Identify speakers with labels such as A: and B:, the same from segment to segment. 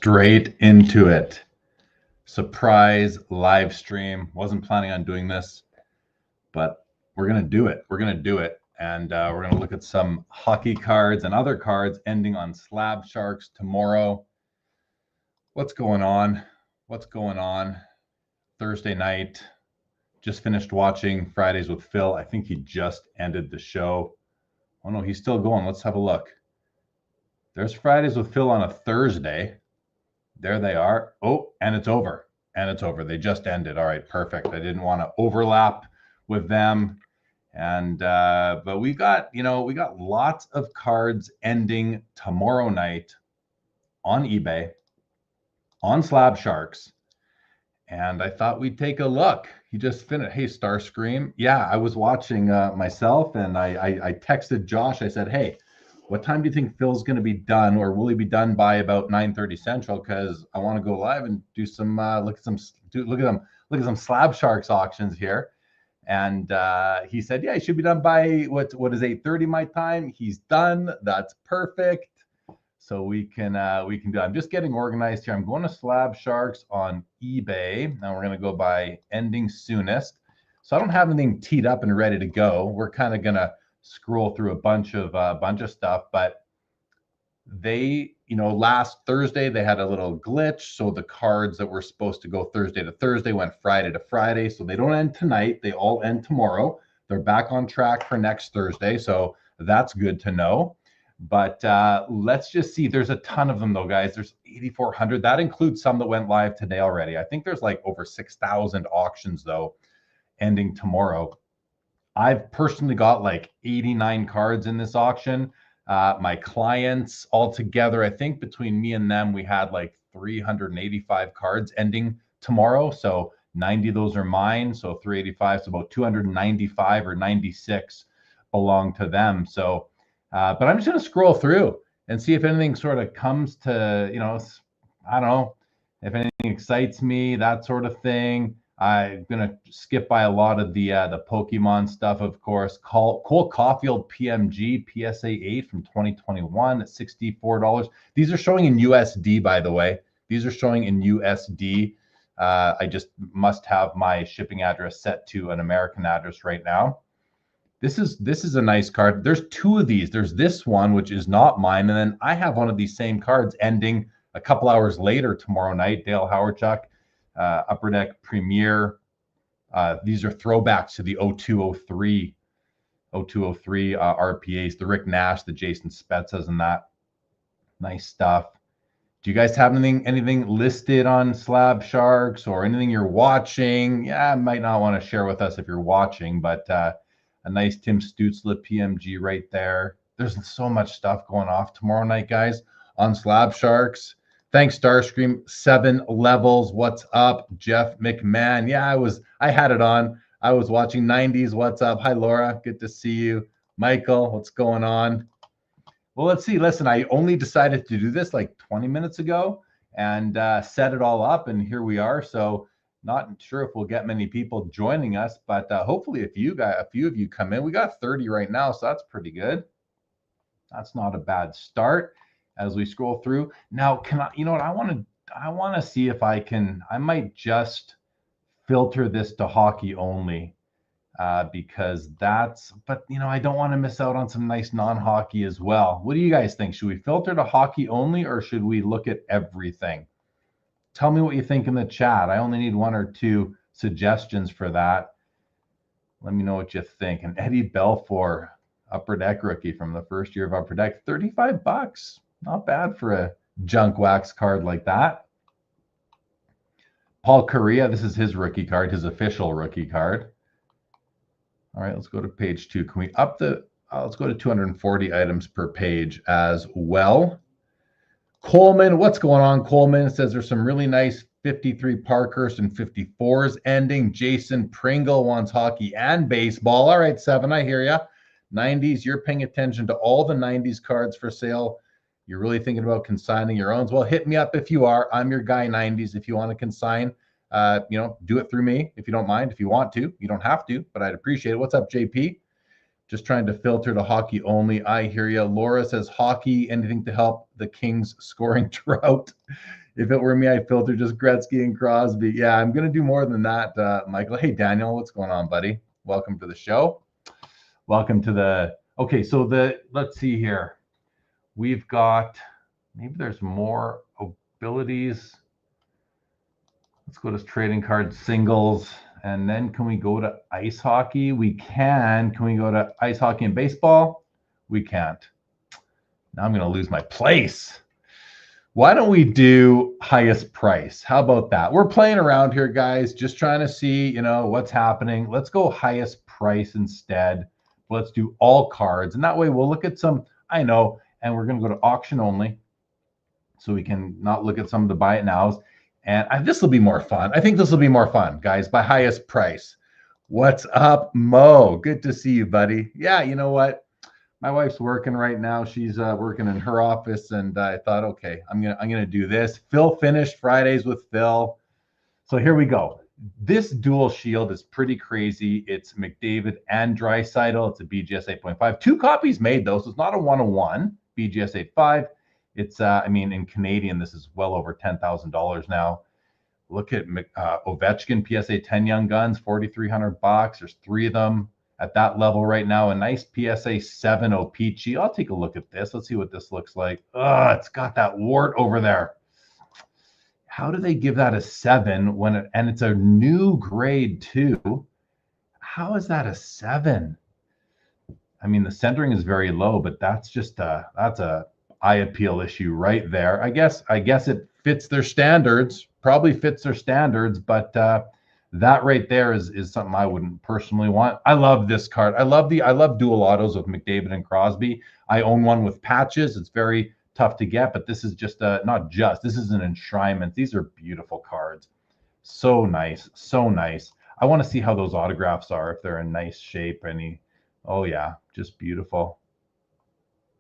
A: straight into it. Surprise live stream. Wasn't planning on doing this, but we're going to do it. We're going to do it. And we're going to look at some hockey cards and other cards ending on Slab Sharks tomorrow. What's going on? What's going on? Thursday night. Just finished watching Fridays with Phil. I think he just ended the show. Oh no, he's still going. Let's have a look. There's Fridays with Phil on a Thursday. There they are. Oh, and it's over. And it's over. They just ended. All right, perfect. I didn't want to overlap with them. And but we got lots of cards ending tomorrow night on eBay, on Slab Sharks. And I thought we'd take a look. He just finished. Hey, Starscream. Yeah, I was watching myself, and I texted Josh. I said, hey, what time do you think Phil's going to be done, or will he be done by about 9:30 Central? Because I want to go live and do some look at some Slab Sharks auctions here. And he said, yeah, he should be done by what is 8:30 my time. He's done. That's perfect. So we can do. I'm just getting organized here. I'm going to Slab Sharks on eBay. Now we're going to go by ending soonest. So I don't have anything teed up and ready to go. We're kind of going to scroll through a bunch of stuff, but they, last Thursday they had a little glitch. So the cards that were supposed to go Thursday to Thursday went Friday to Friday. So they don't end tonight. They all end tomorrow. They're back on track for next Thursday. So that's good to know. But let's just see. There's a ton of them though, guys. There's 8,400. That includes some that went live today already. I think there's like over 6,000 auctions though, ending tomorrow. I've personally got like 89 cards in this auction. My clients all together, I think between me and them, we had like 385 cards ending tomorrow. So 90 of those are mine. So 385, so about 295 or 96 belong to them. So, but I'm just going to scroll through and see if anything sort of comes to, I don't know, if anything excites me, that sort of thing. I'm gonna skip by a lot of the Pokemon stuff, of course. Cole Caulfield PMG PSA 8 from 2021 at $64. These are showing in USD, by the way. These are showing in USD. I just must have my shipping address set to an American address right now. This is a nice card. There's two of these. There's this one, which is not mine, and then I have one of these same cards ending a couple hours later tomorrow night. Dale Howardchuk. Upper Deck Premier. These are throwbacks to the 0203 RPAs, the Rick Nash, the Jason Spetzas, and that. Nice stuff. Do you guys have anything listed on Slab Sharks or anything you're watching? Yeah, I might not want to share with us if you're watching, but a nice Tim Stutzla PMG right there. There's so much stuff going off tomorrow night, guys, on Slab Sharks. Thanks, Starscream. 7 levels. What's up, Jeff McMahon? Yeah, I had it on. I was watching 90s. What's up? Hi, Laura. Good to see you. Michael, what's going on? Well, let's see. Listen, I only decided to do this like 20 minutes ago and set it all up, and here we are. So not sure if we'll get many people joining us, but hopefully a few of you come in. We got 30 right now, so that's pretty good. That's not a bad start. As we scroll through now, I want to see if I might just filter this to hockey only because I don't want to miss out on some nice non-hockey as well. What do you guys think? Should we filter to hockey only, or should we look at everything? Tell me what you think in the chat. I only need 1 or 2 suggestions for that. Let me know what you think. And Eddie Belfour, Upper Deck rookie from the first year of Upper Deck, $35. Not bad for a junk wax card like that. Paul Correa, this is his rookie card, his official rookie card. All right, let's go to page 2. Can we up let's go to 240 items per page as well. Coleman, what's going on, Coleman? It says there's some really nice 53 Parkhurst and 54s ending. Jason Pringle wants hockey and baseball. All right, 7, I hear you. 90s, you're paying attention to all the 90s cards for sale. You're really thinking about consigning your own. Well, hit me up if you are. I'm your guy 90s. If you want to consign, do it through me if you don't mind. If you want to, you don't have to, but I'd appreciate it. What's up, JP? Just trying to filter to hockey only. I hear you. Laura says hockey, anything to help the Kings scoring drought. If it were me, I'd filter just Gretzky and Crosby. Yeah, I'm going to do more than that, Michael. Hey, Daniel, what's going on, buddy? Welcome to the show. Welcome to the, okay, so let's see here. We've got, maybe there's more abilities. Let's go to trading card singles. And then can we go to ice hockey? We can. Can we go to ice hockey and baseball? We can't. Now I'm going to lose my place. Why don't we do highest price? How about that? We're playing around here, guys, just trying to see, what's happening. Let's go highest price instead. Let's do all cards. And that way we'll look at some, I know, and we're going to go to auction only. So we can not look at some of the buy it nows. And this will be more fun. I think this will be more fun, guys, by highest price. What's up, Mo? Good to see you, buddy. Yeah, you know what? My wife's working right now. She's working in her office, and I thought, okay, I'm gonna do this. Phil finished Fridays with Phil. So here we go. This dual shield is pretty crazy. It's McDavid and Draisaitl. It's a BGS 8.5. 2 copies made, though, so it's not a 1-on-1. BGS 8.5. It's, in Canadian, this is well over $10,000 now. Look at Ovechkin PSA 10 Young Guns, $4,300. There's 3 of them at that level right now. A nice PSA 7 O-Pee-Chee. I'll take a look at this. Let's see what this looks like. It's got that wart over there. How do they give that a 7 and it's a new grade too? How is that a 7? The centering is very low, but that's just that's a eye appeal issue right there. I guess it fits their standards, probably fits their standards, but that right there is something I wouldn't personally want. I love this card. I love dual autos with McDavid and Crosby. I own one with patches. It's very tough to get, but this is just this is an enshrinement. These are beautiful cards. So nice, so nice. I want to see how those autographs are, if they're in nice shape. Oh yeah, just beautiful.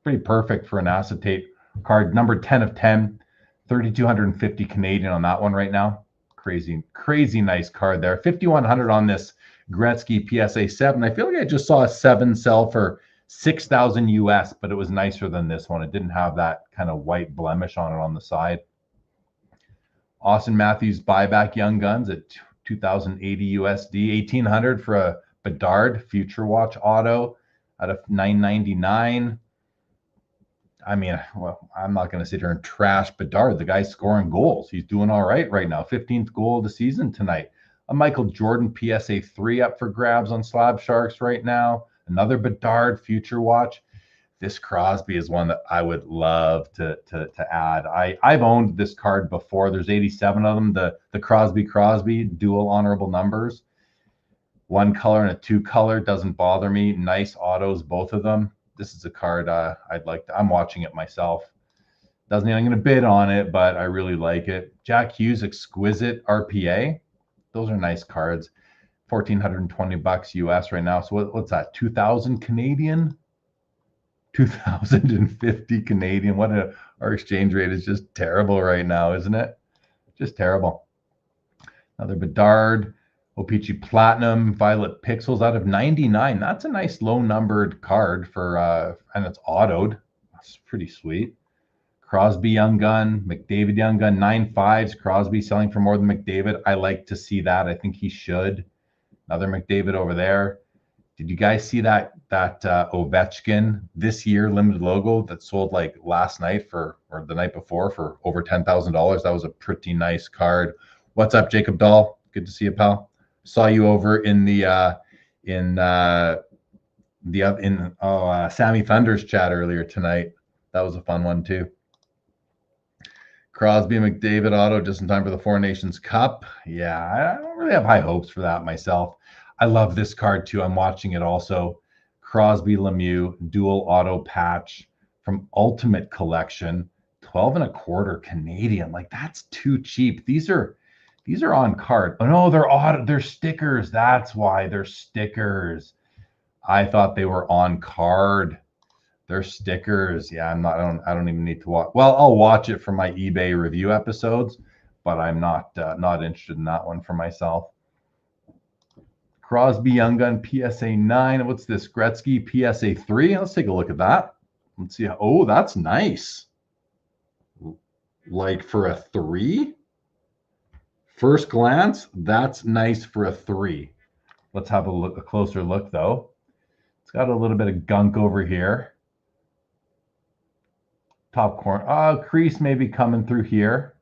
A: Pretty perfect for an acetate card. Number 10 of 10, 3,250 Canadian on that one right now. Crazy nice card there. 5,100 on this Gretzky PSA 7. I feel like I just saw a 7 sell for 6,000 US, but it was nicer than this one. It didn't have that kind of white blemish on it on the side. Austin Matthews buyback Young Guns at 2,080 USD. 1,800 for a Bedard Future Watch auto out of 999. Well, I'm not going to sit here and trash Bedard. The guy's scoring goals. He's doing all right now. 15th goal of the season tonight. A Michael Jordan PSA 3 up for grabs on Slab Sharks right now. Another Bedard Future Watch. This Crosby is one that I would love to add. I've owned this card before. There's 87 of them. The Crosby dual honorable numbers. 1 color and a 2 color doesn't bother me. Nice autos, both of them. This is a card I'd like to. I'm watching it myself. Doesn't mean I'm going to bid on it, but I really like it. Jack Hughes Exquisite RPA. Those are nice cards. $1,420 US right now. So what's that? 2,000 Canadian? 2,050 Canadian. Our exchange rate is just terrible right now, isn't it? Just terrible. Another Bedard. O-Pee-Chee Platinum, Violet Pixels out of 99. That's a nice low numbered card for, and it's autoed. That's pretty sweet. Crosby Young Gun, McDavid Young Gun, 9.5s. Crosby selling for more than McDavid. I like to see that. I think he should. Another McDavid over there. Did you guys see that Ovechkin this year limited logo that sold like last night or the night before for over $10,000? That was a pretty nice card. What's up, Jacob Dahl? Good to see you, pal. Saw you over in Sammy Thunder's chat earlier tonight. That was a fun one too. Crosby McDavid auto just in time for the Four Nations Cup. Yeah, I don't really have high hopes for that myself. I love this card too. I'm watching it also. Crosby Lemieux dual auto patch from Ultimate Collection, 12.25 Canadian. Like, that's too cheap. These are on card. Oh no, they're stickers. That's why they're stickers. I thought they were on card. They're stickers. Yeah, I don't even need to watch. Well, I'll watch it for my eBay review episodes, but I'm not interested in that one for myself. Crosby Young Gun PSA 9. What's this? Gretzky PSA 3. Let's take a look at that. Let's see. Oh, that's nice. like for a 3. First glance, that's nice for a 3. Let's have a closer look though. It's got a little bit of gunk over here. Top corner, crease maybe coming through here.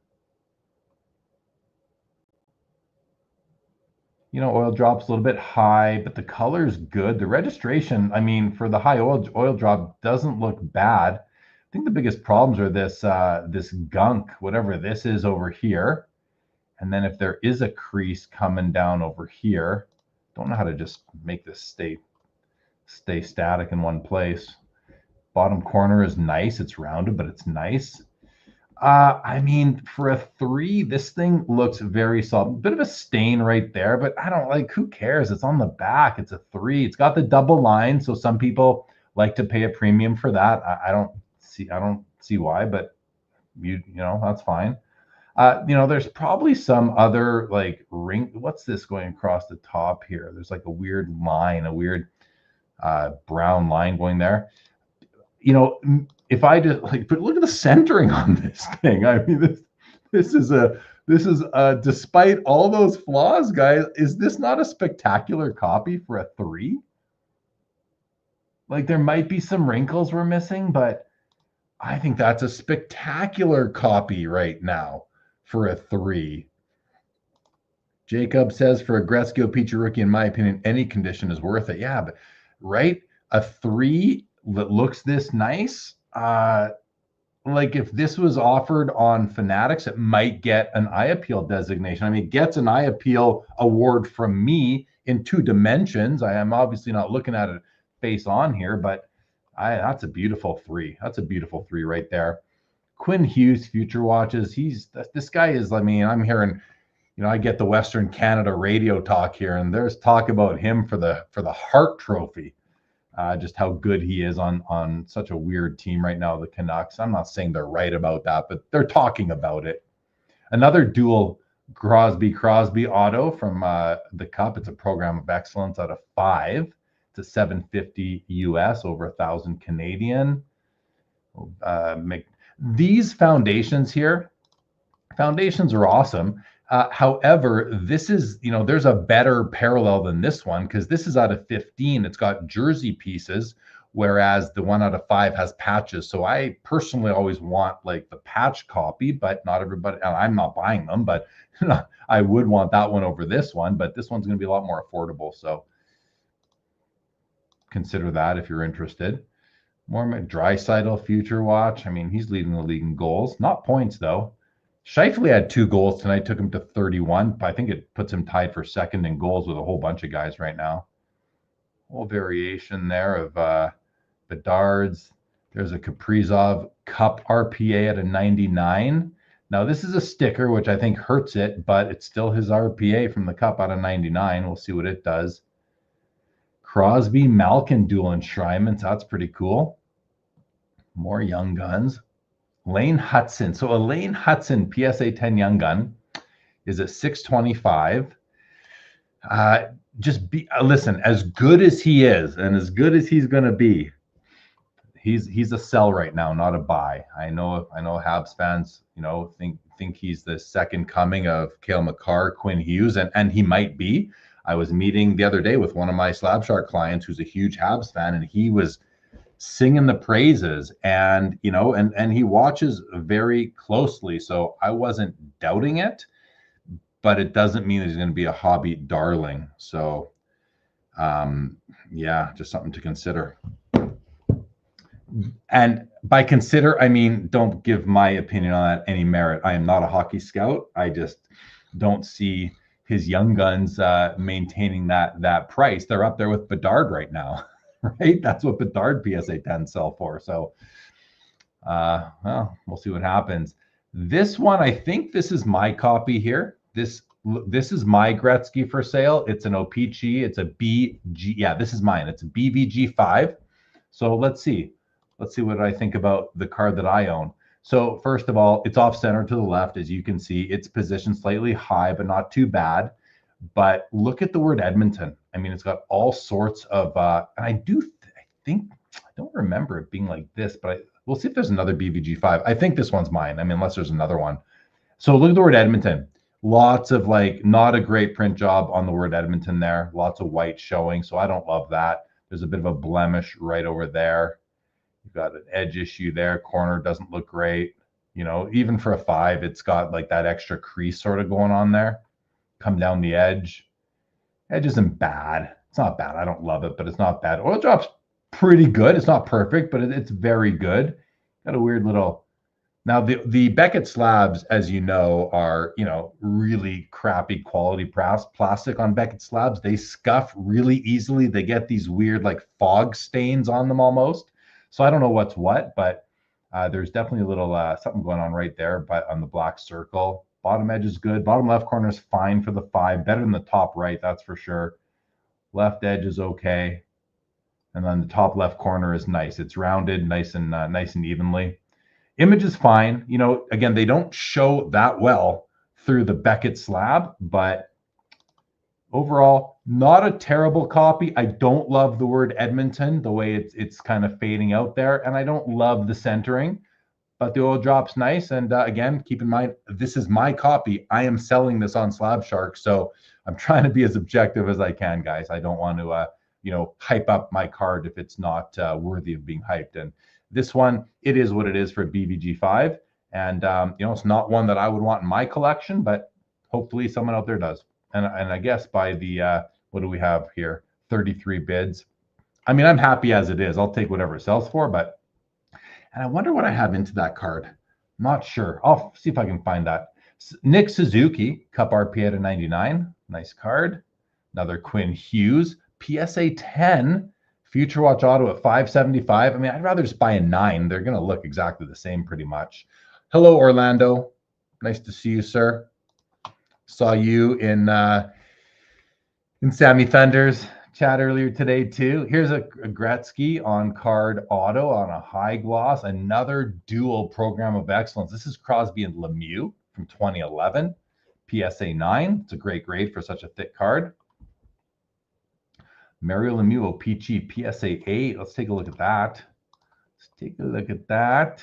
A: You know, oil drop's a little bit high, but the color's good. The registration, I mean, for the high oil drop doesn't look bad. I think the biggest problems are this gunk, whatever this is over here. And then if there is a crease coming down over here, don't know how to just make this stay static in one place. Bottom corner is nice. It's rounded, but it's nice. I mean, for a 3, this thing looks very solid. Bit of a stain right there, but I don't like, who cares? It's on the back. It's a 3. It's got the double line, so some people like to pay a premium for that. I don't see why, but you know, that's fine. You know, there's probably some other like ring. What's this going across the top here? There's like a weird line, a weird brown line going there. You know, if I just like, but look at the centering on this thing. I mean, this is despite all those flaws, guys, is this not a spectacular copy for a 3? Like, there might be some wrinkles we're missing, but I think that's a spectacular copy right now for a 3. Jacob says for a Gretzky Peachy rookie, in my opinion, any condition is worth it. Yeah, but right, a 3 that looks this nice. Like if this was offered on Fanatics, it might get an eye appeal designation. I mean, it gets an eye appeal award from me in 2 dimensions. I am obviously not looking at it face on here, but that's a beautiful 3. That's a beautiful 3 right there. Quinn Hughes Future Watches. This guy is, I mean, I'm hearing, you know, I get the Western Canada radio talk here, and there's talk about him for the Hart Trophy. Just how good he is on such a weird team right now, the Canucks. I'm not saying they're right about that, but they're talking about it. Another dual Crosby auto from the Cup. It's a program of excellence out of 5. It's a 750 US, over 1,000 Canadian. These foundations here, foundations are awesome. However, this is, you know, there's a better parallel than this one because this is out of 15. It's got jersey pieces, whereas the one out of 5 has patches. So I personally always want like the patch copy, but not everybody, and I'm not buying them, but you know, I would want that one over this one, but this one's going to be a lot more affordable. So consider that if you're interested. More Draisaitl Future Watch. I mean, he's leading the league in goals, not points though. Scheifele had 2 goals tonight, took him to 31. I think it puts him tied for second in goals with a whole bunch of guys right now. Whole variation there of Bedard's. There's a Kaprizov Cup RPA at a 99. Now, this is a sticker, which I think hurts it, but it's still his RPA from the Cup out of 99. We'll see what it does. Crosby Malkin dual enshrinements. That's pretty cool. More Young Guns. Lane Hudson. So a Lane Hudson PSA 10 Young Gun is at 625. Listen, as good as he is and as good as he's going to be, he's a sell right now, not a buy. I know Habs fans, you know, think he's the second coming of Cale Makar, Quinn Hughes, and he might be. I was meeting the other day with one of my Slab Shark clients who's a huge Habs fan, and he was singing the praises, and you know, and he watches very closely, so I wasn't doubting it, but it doesn't mean he's going to be a hobby darling. So yeah, just something to consider. And by consider, I mean, don't give my opinion on that any merit. I am not a hockey scout. I just don't see his Young Guns maintaining that price. They're up there with Bedard right now. Right? That's what Bedard PSA 10 sell for. So, well, we'll see what happens. This one, I think this is my copy here. This is my Gretzky for sale. It's an OPG. It's a BG. Yeah, this is mine. It's a BVG 5. So let's see. Let's see what I think about the card that I own. So first of all, it's off center to the left. As you can see, it's positioned slightly high, but not too bad. But look at the word Edmonton. I mean, it's got all sorts of, and I don't remember it being like this, but We'll see if there's another BVG5. I think this one's mine. I mean, unless there's another one. So look at the word Edmonton. Lots of like not a great print job on the word Edmonton there. Lots of white showing. So I don't love that. There's a bit of a blemish right over there. You've got an edge issue there. Corner doesn't look great. You know, even for a 5, it's got like that extra crease sort of going on there. Come down the edge. Edge isn't bad. It's not bad. I don't love it, but it's not bad. Oil drop's pretty good. It's not perfect, but it's very good. Got a weird little. Now the Beckett slabs, as you know, are really crappy quality plastic on Beckett slabs. They scuff really easily. They get these weird like fog stains on them almost. So I don't know what's what, but there's definitely a little something going on right there. But on the black circle, bottom edge is good. Bottom left corner is fine for the 5, better than the top right, that's for sure. Left edge is okay, and then the top left corner is nice. It's rounded, nice and evenly. Image is fine. You know, again, they don't show that well through the Beckett slab, but overall, not a terrible copy. I don't love the word Edmonton, the way it's kind of fading out there, and I don't love the centering, but the oil drop's nice. And again, keep in mind, this is my copy. I am selling this on Slab Sharks, so I'm trying to be as objective as I can, guys. I don't want to, hype up my card if it's not worthy of being hyped. And this one, it is what it is for a BVG5, and it's not one that I would want in my collection, but hopefully someone out there does. And I guess by the what do we have here? 33 bids. I mean, I'm happy as it is. I'll take whatever it sells for, but and I wonder what I have into that card. Not sure. I'll see if I can find that. Nick Suzuki, Cup RP at a 99. Nice card. Another Quinn Hughes, PSA 10. Future Watch Auto at 575. I mean, I'd rather just buy a 9. They're going to look exactly the same pretty much. Hello, Orlando. Nice to see you, sir. Saw you in Sammy Thunder's chat earlier today, too. Here's a Gretzky on card auto on a high gloss. Another dual program of excellence. This is Crosby and Lemieux from 2011. PSA 9. It's a great grade for such a thick card. Mario Lemieux, Peachy, PSA 8. Let's take a look at that.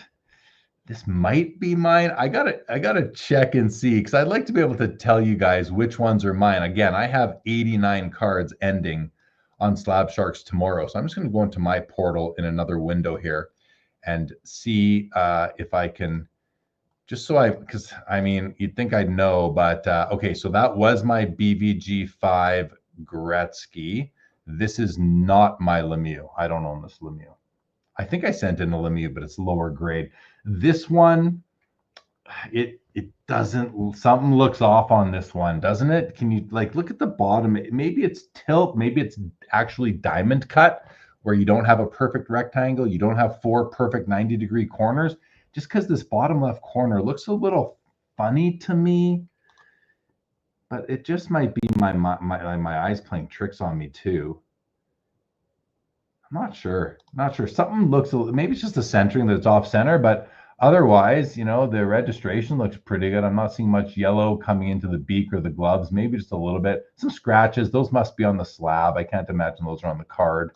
A: This might be mine. I gotta check and see, because I'd like to be able to tell you guys which ones are mine. Again, I have 89 cards ending on Slab Sharks tomorrow. So I'm just going to go into my portal in another window here and see if I can, because I mean, you'd think I'd know, but okay, so that was my BVG5 Gretzky. This is not my Lemieux. I don't own this Lemieux. I think I sent in the Lemieux, but it's lower grade. This one, it doesn't, something looks off on this one, doesn't it? Can you like look at the bottom? Maybe it's tilt, maybe it's actually diamond cut, where you don't have a perfect rectangle, you don't have 4 perfect 90-degree corners. Just because this bottom left corner looks a little funny to me, but it just might be my eyes playing tricks on me too. I'm not sure. Something looks a little, maybe it's just the centering that's off center, but otherwise, the registration looks pretty good. I'm not seeing much yellow coming into the beak or the gloves, maybe just a little bit. Some scratches. Those must be on the slab. I can't imagine those are on the card.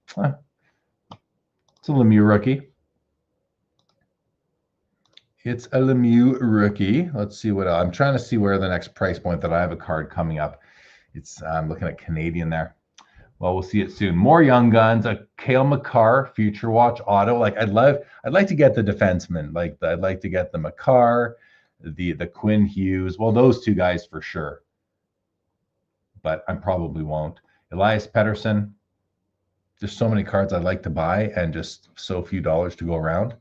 A: It's a Lemieux rookie. It's a Lemieux rookie. Let's see what else. I'm trying to see where the next price point that I have a card coming up. I'm looking at Canadian there. Well, we'll see it soon. More young guns. A Cale Makar Future Watch auto. Like I'd like to get the defenseman. I'd like to get the Makar, the Quinn Hughes. Well, those two guys for sure. But I probably won't. Elias Pettersson. There's so many cards I'd like to buy and just so few dollars to go around.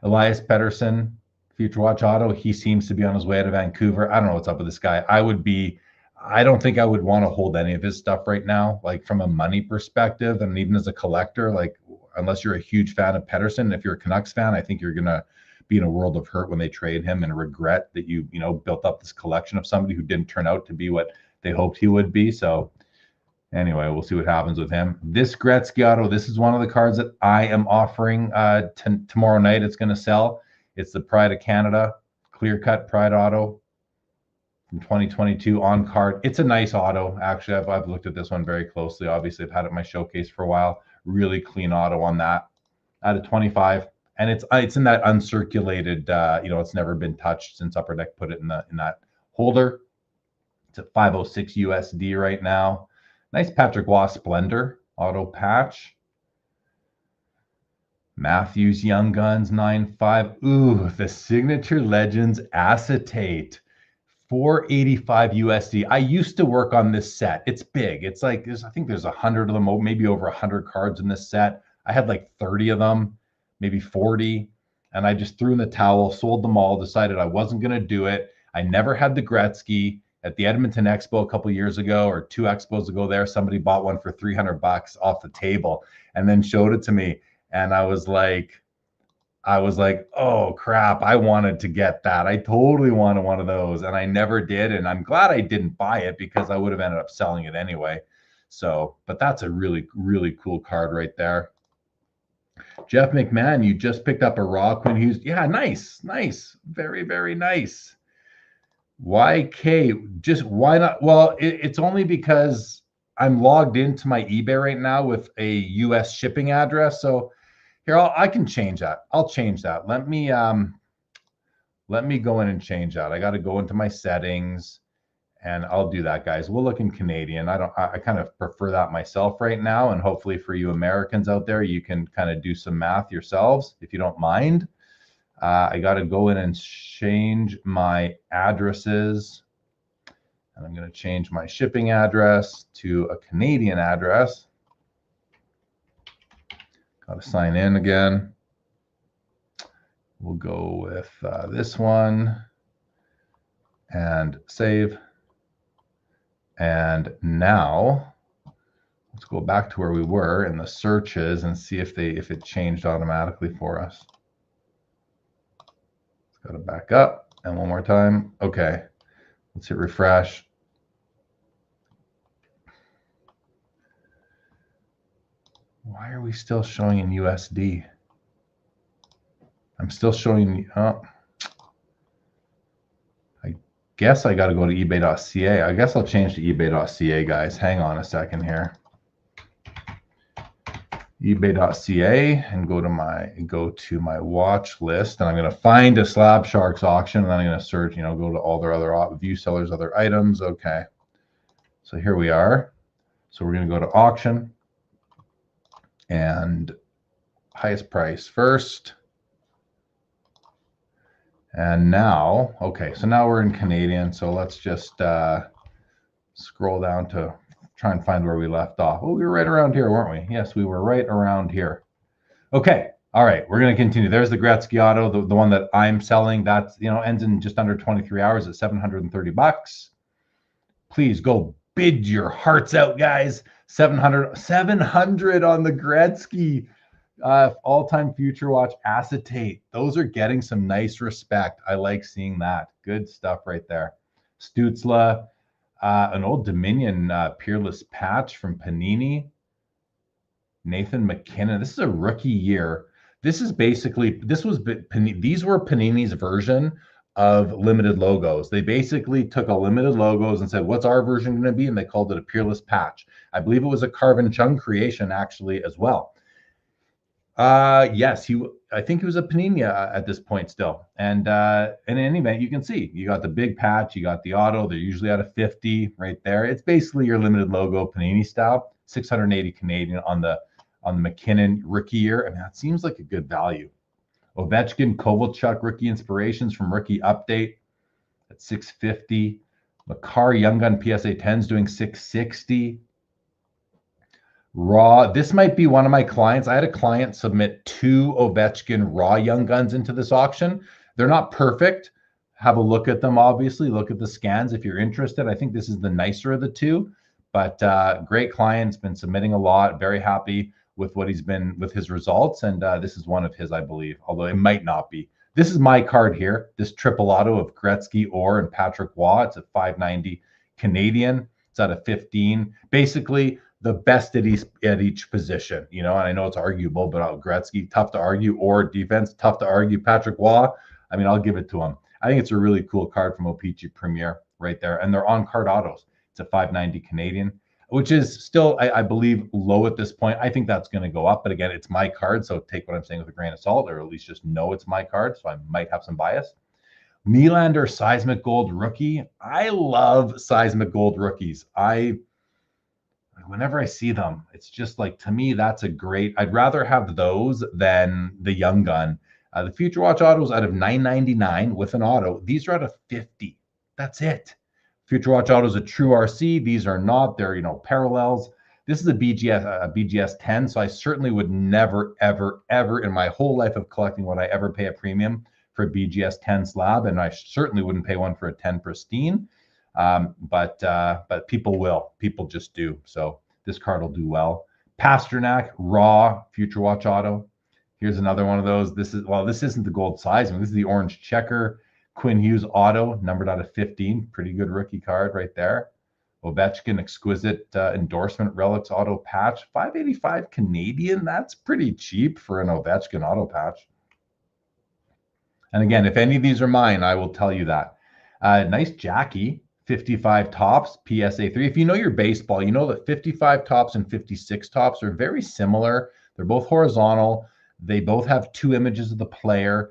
A: Elias Pettersson, Future Watch auto. He seems to be on his way out of Vancouver. I don't know what's up with this guy. I don't think I would want to hold any of his stuff right now, like from a money perspective, and even as a collector, like unless you're a huge fan of Pettersson. If you're a Canucks fan, I think you're gonna be in a world of hurt when they trade him and regret that you built up this collection of somebody who didn't turn out to be what they hoped he would be. So anyway, we'll see what happens with him. This Gretzky auto, this is one of the cards that I am offering tomorrow night. It's going to sell. It's the Pride of Canada clear cut Pride auto from 2022 on card. It's a nice auto. Actually, I've looked at this one very closely. Obviously, I've had it in my showcase for a while. Really clean auto on that. Out of 25. and it's in that uncirculated, it's never been touched since Upper Deck put it in that holder. It's at 506 USD right now. Nice Patrick Waugh Splendor auto patch. Matthews Young Guns 9.5. Ooh, the Signature Legends Acetate. 485 USD. I used to work on this set. It's big. It's like I think there's 100 of them, maybe over 100 cards in this set. I had like 30 of them, maybe 40, and I just threw in the towel, sold them all, decided I wasn't going to do it. I never had the Gretzky. At the Edmonton Expo a couple years ago, or 2 expos ago there, somebody bought one for $300 off the table and then showed it to me. And I was like, oh crap, I wanted to get that. I totally wanted one of those, and I never did. And I'm glad I didn't buy it because I would have ended up selling it anyway. So, but that's a really, really cool card right there. Jeff McMahon, you just picked up a raw Quinn Hughes. Yeah, nice. Very, very nice. YK, just why not? Well, it's only because I'm logged into my eBay right now with a US shipping address. So here, I can change that. I'll change that. Let me go in and change that. I got to go into my settings, and I'll do that, guys. We'll look in Canadian. I kind of prefer that myself right now, and hopefully for you Americans out there, you can kind of do some math yourselves if you don't mind. I got to go in and change my addresses, and I'm going to change my shipping address to a Canadian address. Got to sign in again. We'll go with this one and save. And now let's go back to where we were in the searches and see if it changed automatically for us. Got to back up, and one more time. Okay, let's hit refresh. Why are we still showing in USD? I'm still showing. I guess I got to go to eBay.ca. I guess I'll change to eBay.ca, guys. Hang on a second here. eBay.ca and go to my watch list, and I'm going to find a Slab Sharks auction, and then I'm going to search, go to all their other view sellers, other items. Okay, so here we are. So we're going to go to auction and highest price first. And now, okay, so now we're in Canadian. So let's just scroll down to try and find where we left off. Oh, we were right around here, weren't we? Yes, we were right around here. Okay, all right, we're going to continue. There's the Gretzky auto, the one that I'm selling. That's, ends in just under 23 hours at $730. Please go bid your hearts out, guys. 700 on the Gretzky. All-time Future Watch acetate. Those are getting some nice respect. I like seeing that. Good stuff right there. Stützle, an old Dominion Peerless patch from Panini. Nathan McKinnon. This is a rookie year. These were Panini's version of limited logos. They basically took a limited logos and said, what's our version going to be? And they called it a Peerless patch. I believe it was a Carvin Chung creation actually as well. Yes, I think he was a Panini at this point still. And in any event, you can see you got the big patch, you got the auto. They're usually at a 50 right there. It's basically your limited logo Panini style. 680 Canadian on the McKinnon rookie year. I mean, that seems like a good value. Ovechkin, Kovalchuk rookie inspirations from Rookie Update at 650. Makar Young Gun PSA 10s doing 660. Raw. This might be one of my clients. I had a client submit 2 Ovechkin raw Young Guns into this auction. They're not perfect. Have a look at them, obviously. Look at the scans if you're interested. I think this is the nicer of the 2, but great client's been submitting a lot. Very happy with what he's been with his results, and this is one of his, I believe, although it might not be. This is my card here, this triple auto of Gretzky, Orr, and Patrick Waugh. It's at 590 Canadian. It's at a 15. Basically, the best at each position, and I know it's arguable, but Gretzky, tough to argue. Orr, defense, tough to argue. Patrick Waugh, I mean, I'll give it to him. I think it's a really cool card from OPG Premier right there, and they're on-card autos. It's a 590 Canadian. which is still, I believe, low at this point. I think that's going to go up. But again, it's my card. So take what I'm saying with a grain of salt, or at least just know it's my card. So I might have some bias. Nylander Seismic Gold rookie. I love Seismic Gold rookies. Whenever I see them, it's just like, to me, that's a great, I'd rather have those than the Young Gun. The Future Watch autos out of $9.99 with an auto. These are out of $50. That's it. Future Watch autos a true RC. These are not. They're, parallels. This is a BGS 10. So I certainly would never, ever, ever in my whole life of collecting would I ever pay a premium for a BGS 10 slab, and I certainly wouldn't pay one for a 10 pristine. But people will. People just do. So this card will do well. Pasternak raw Future Watch auto. Here's another one of those. This isn't the gold sizing. This is the orange checker Quinn Hughes auto, numbered out of 15. Pretty good rookie card right there. Ovechkin exquisite endorsement relics auto patch, $5.85 Canadian. That's pretty cheap for an Ovechkin auto patch. And again, if any of these are mine, I will tell you that. Nice Jackie, 55 tops, PSA 3. If you know your baseball, you know that 55 tops and 56 tops are very similar. They're both horizontal. They both have two images of the player.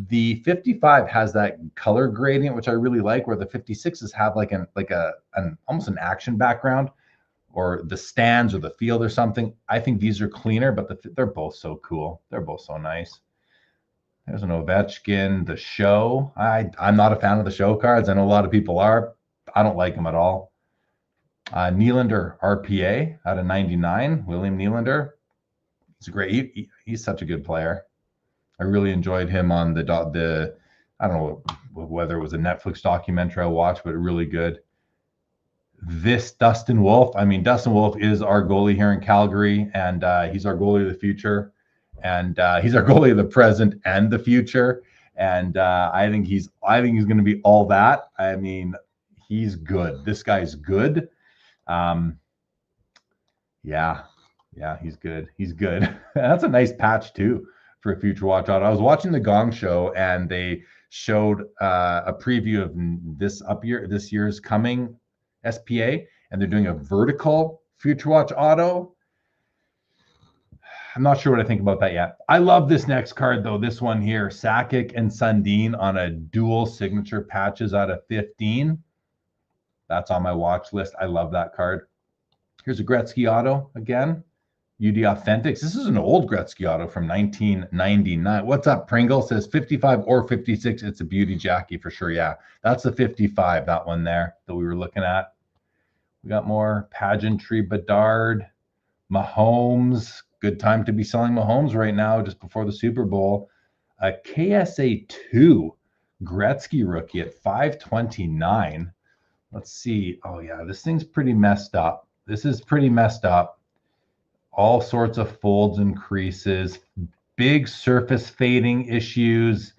A: The 55 has that color gradient, which I really like, where the 56s have like an almost an action background, or the stands or the field or something. I think these are cleaner, but they're both so cool. They're both so nice. There's an Ovechkin, the show. I'm not a fan of the show cards. I know a lot of people are. I don't like them at all. Nylander RPA out of 99, William Nylander. He's great. He's such a good player. I really enjoyed him on the I don't know whether it was a Netflix documentary I watched, but really good. This Dustin Wolf. I mean, Dustin Wolf is our goalie here in Calgary, and he's our goalie of the future, and he's our goalie of the present and the future. And I think he's going to be all that. I mean, he's good. This guy's good. Yeah, he's good. He's good. That's a nice patch too for a Future Watch auto. I was watching the Gong Show, and they showed a preview of this year's coming SPA, and they're doing a vertical Future Watch auto. I'm not sure what I think about that yet. I love this next card though. This one here, Sakic and Sundin on a dual signature patches out of 15. That's on my watch list. I love that card. Here's a Gretzky auto again. UD Authentics. This is an old Gretzky auto from 1999. What's up, Pringle? Says 55 or 56. It's a beauty, Jackie, for sure. Yeah, that's the 55, that one there that we were looking at. We got more pageantry, Bedard, Mahomes. Good time to be selling Mahomes right now, just before the Super Bowl. A KSA 2 Gretzky rookie at 529. Let's see. Oh, yeah, this thing's pretty messed up. This is pretty messed up. All sorts of folds and creases, big surface fading issues.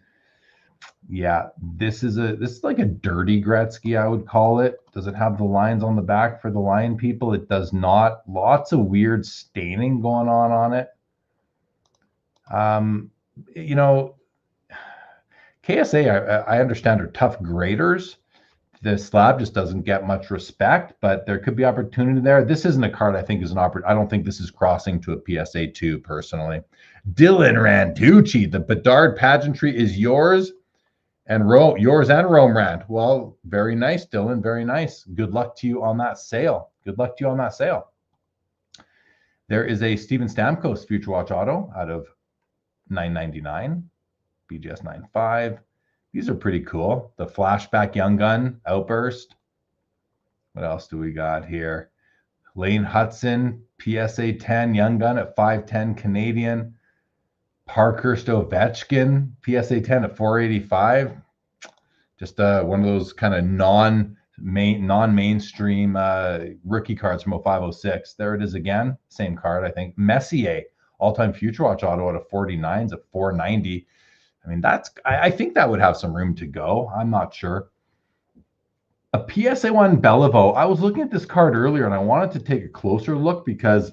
A: Yeah, this is like a dirty Gretzky, I would call it. Does it have the lines on the back for the line people? It does not. Lots of weird staining going on it. KSA, I understand, are tough graders. The slab just doesn't get much respect, but there could be opportunity there. This isn't a card I think is an opportunity. I don't think this is crossing to a PSA 2 personally. Dylan Randucci, the Bedard pageantry is yours and yours and Rome Rand. Well, very nice, Dylan. Very nice. Good luck to you on that sale. Good luck to you on that sale. There is a Steven Stamkos Future Watch auto out of $9.99, BGS 9.5. These are pretty cool. The flashback Young Gun outburst. What else do we got here? Lane Hudson, PSA 10 Young Gun at 510 Canadian. Parkhurst Ovechkin, PSA 10 at 485. Just one of those kind of non-mainstream rookie cards from 0506. There it is again. Same card, I think. Messier, all-time Future Watch auto out of 49s at 490. I mean, I think that would have some room to go. I'm not sure. A PSA 1 Beliveau. I was looking at this card earlier, and I wanted to take a closer look because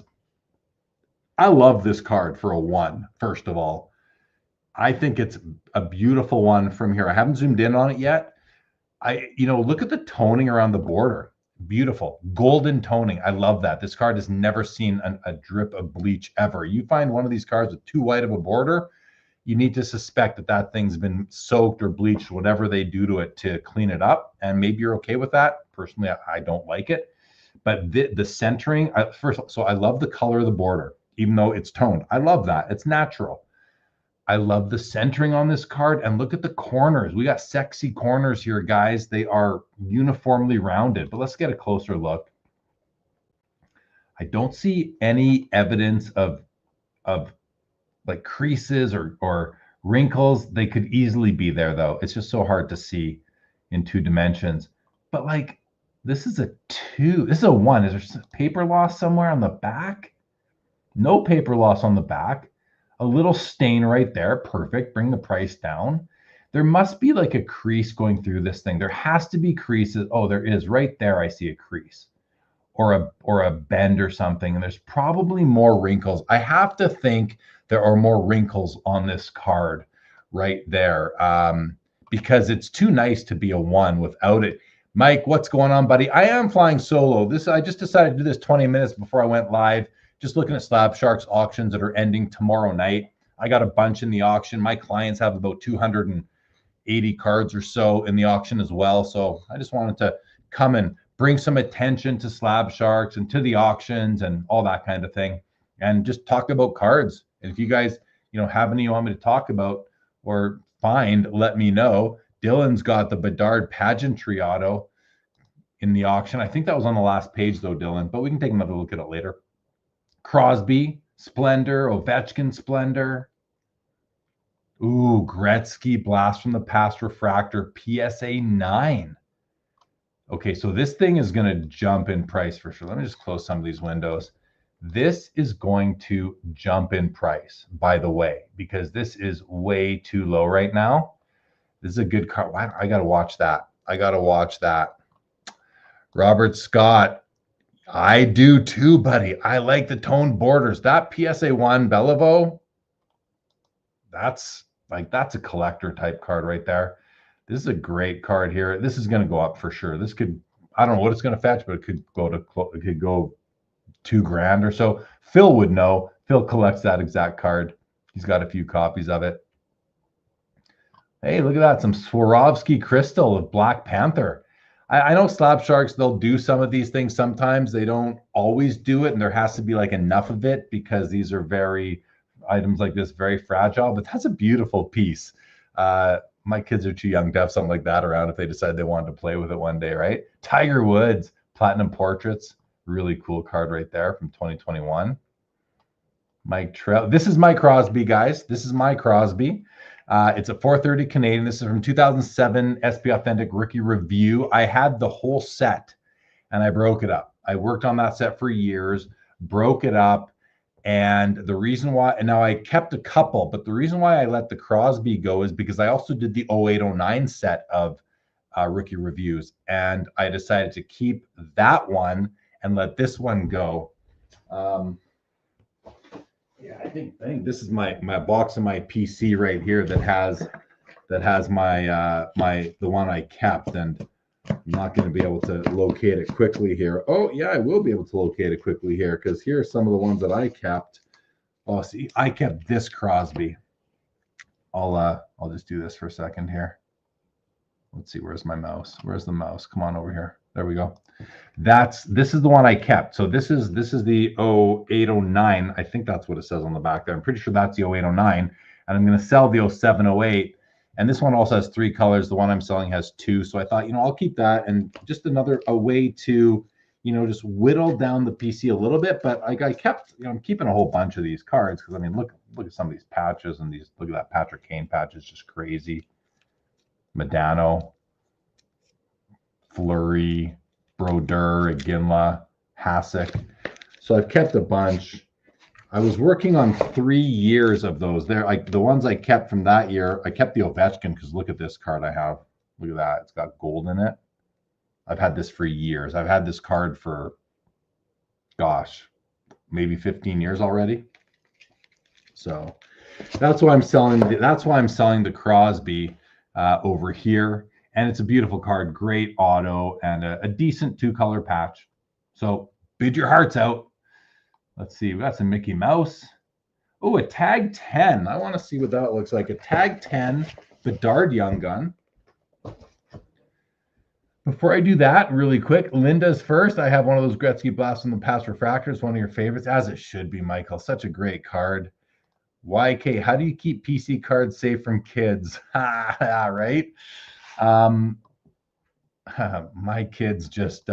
A: I love this card for a 1, first of all. I think it's a beautiful one from here. I haven't zoomed in on it yet. Look at the toning around the border. Beautiful. Golden toning. I love that. This card has never seen a drip of bleach ever. You find one of these cards with too white of a border, you need to suspect that that thing's been soaked or bleached, whatever they do to it to clean it up. And maybe you're okay with that. Personally, I don't like it. But the centering, so I love the color of the border, even though it's toned. I love that. It's natural. I love the centering on this card. And look at the corners. We got sexy corners here, guys. They are uniformly rounded. But let's get a closer look. I don't see any evidence of like creases or wrinkles. They could easily be there, though. It's just so hard to see in 2 dimensions. But like, this is a 2. This is a 1. Is there paper loss somewhere on the back? No paper loss on the back. A little stain right there. Perfect. Bring the price down. There must be like a crease going through this thing. There has to be creases. Oh, there is. Right there, I see a crease or a bend or something. And there's probably more wrinkles. I have to think there are more wrinkles on this card right there because it's too nice to be a 1 without it. Mike, what's going on, buddy? I am flying solo. I just decided to do this 20 minutes before I went live. Just looking at Slab Sharks auctions that are ending tomorrow night. I got a bunch in the auction. My clients have about 280 cards or so in the auction as well. So I just wanted to come and bring some attention to Slab Sharks and to the auctions and all that kind of thing, and just talk about cards. And if you guys, have any you want me to talk about or find, let me know. Dylan's got the Bedard Pageantry auto in the auction. I think that was on the last page though, Dylan, but we can take another look at it later. Crosby, Splendor, Ovechkin Splendor. Ooh, Gretzky, Blast from the Past Refractor, PSA 9. Okay, so this thing is going to jump in price for sure. Let me just close some of these windows. This is going to jump in price, by the way, because this is way too low right now. This is a good card. I got to watch that. I got to watch that. Robert Scott. I do too, buddy. I like the toned borders. That PSA 1 Beliveau, that's a collector type card right there. This is a great card here. This is going to go up for sure. This could, I don't know what it's going to fetch, but it could go $2,000 or so. Phil would know. Phil collects that exact card. He's got a few copies of it. Hey, look at that. Some Swarovski crystal of Black Panther. I know Slab Sharks, they'll do some of these things sometimes. They don't always do it, and there has to be like enough of it because these are items like this, very fragile, but that's a beautiful piece. My kids are too young to have something like that around if they decide they wanted to play with it one day, right? Tiger Woods, Platinum Portraits, really cool card right there from 2021. Mike Trout. This is my Crosby, guys. This is my Crosby. It's a 430 Canadian. This is from 2007 SP Authentic Rookie Review. I had the whole set and I broke it up. I worked on that set for years, broke it up. And the reason why, and now I kept a couple, but the reason why I let the Crosby go is because I also did the 0809 set of rookie reviews. And I decided to keep that one and let this one go. Yeah, I think this is my box of my PC right here that has my the one I kept, and I'm not going to be able to locate it quickly here. Oh yeah, I will be able to locate it quickly here because here are some of the ones that I kept. Oh, see, I kept this Crosby. I'll just do this for a second here. Let's see, where's my mouse? Where's the mouse? Come on over here. There we go. This is the one I kept. So this is the 0809. I think that's what it says on the back there. I'm pretty sure that's the 0809. And I'm going to sell the 0708. And this one also has 3 colors. The one I'm selling has 2. So I thought, I'll keep that, and just a way to, just whittle down the PC a little bit. But I kept, I'm keeping a whole bunch of these cards because, I mean, look at some of these patches, and look at that Patrick Kane patch. It's just crazy. Medano, Fleury, Brodeur, Iginla, Hasek. So I've kept a bunch. I was working on 3 years of those. The ones I kept from that year, I kept the Ovechkin because look at this card I have. Look at that. It's got gold in it. I've had this for years. I've had this card for, gosh, maybe 15 years already. So that's why I'm selling. That's why I'm selling the Crosby over here. And it's a beautiful card, great auto, and a decent 2-color patch. So bid your hearts out. Let's see, we got some Mickey Mouse. Oh, a tag 10. I want to see what that looks like. A tag 10 Bedard Young Gun. Before I do that, really quick, Linda's first. I have one of those Gretzky Blast from the Past Refractors, one of your favorites, as it should be, Michael. Such a great card. YK, how do you keep PC cards safe from kids? Right? My kids just,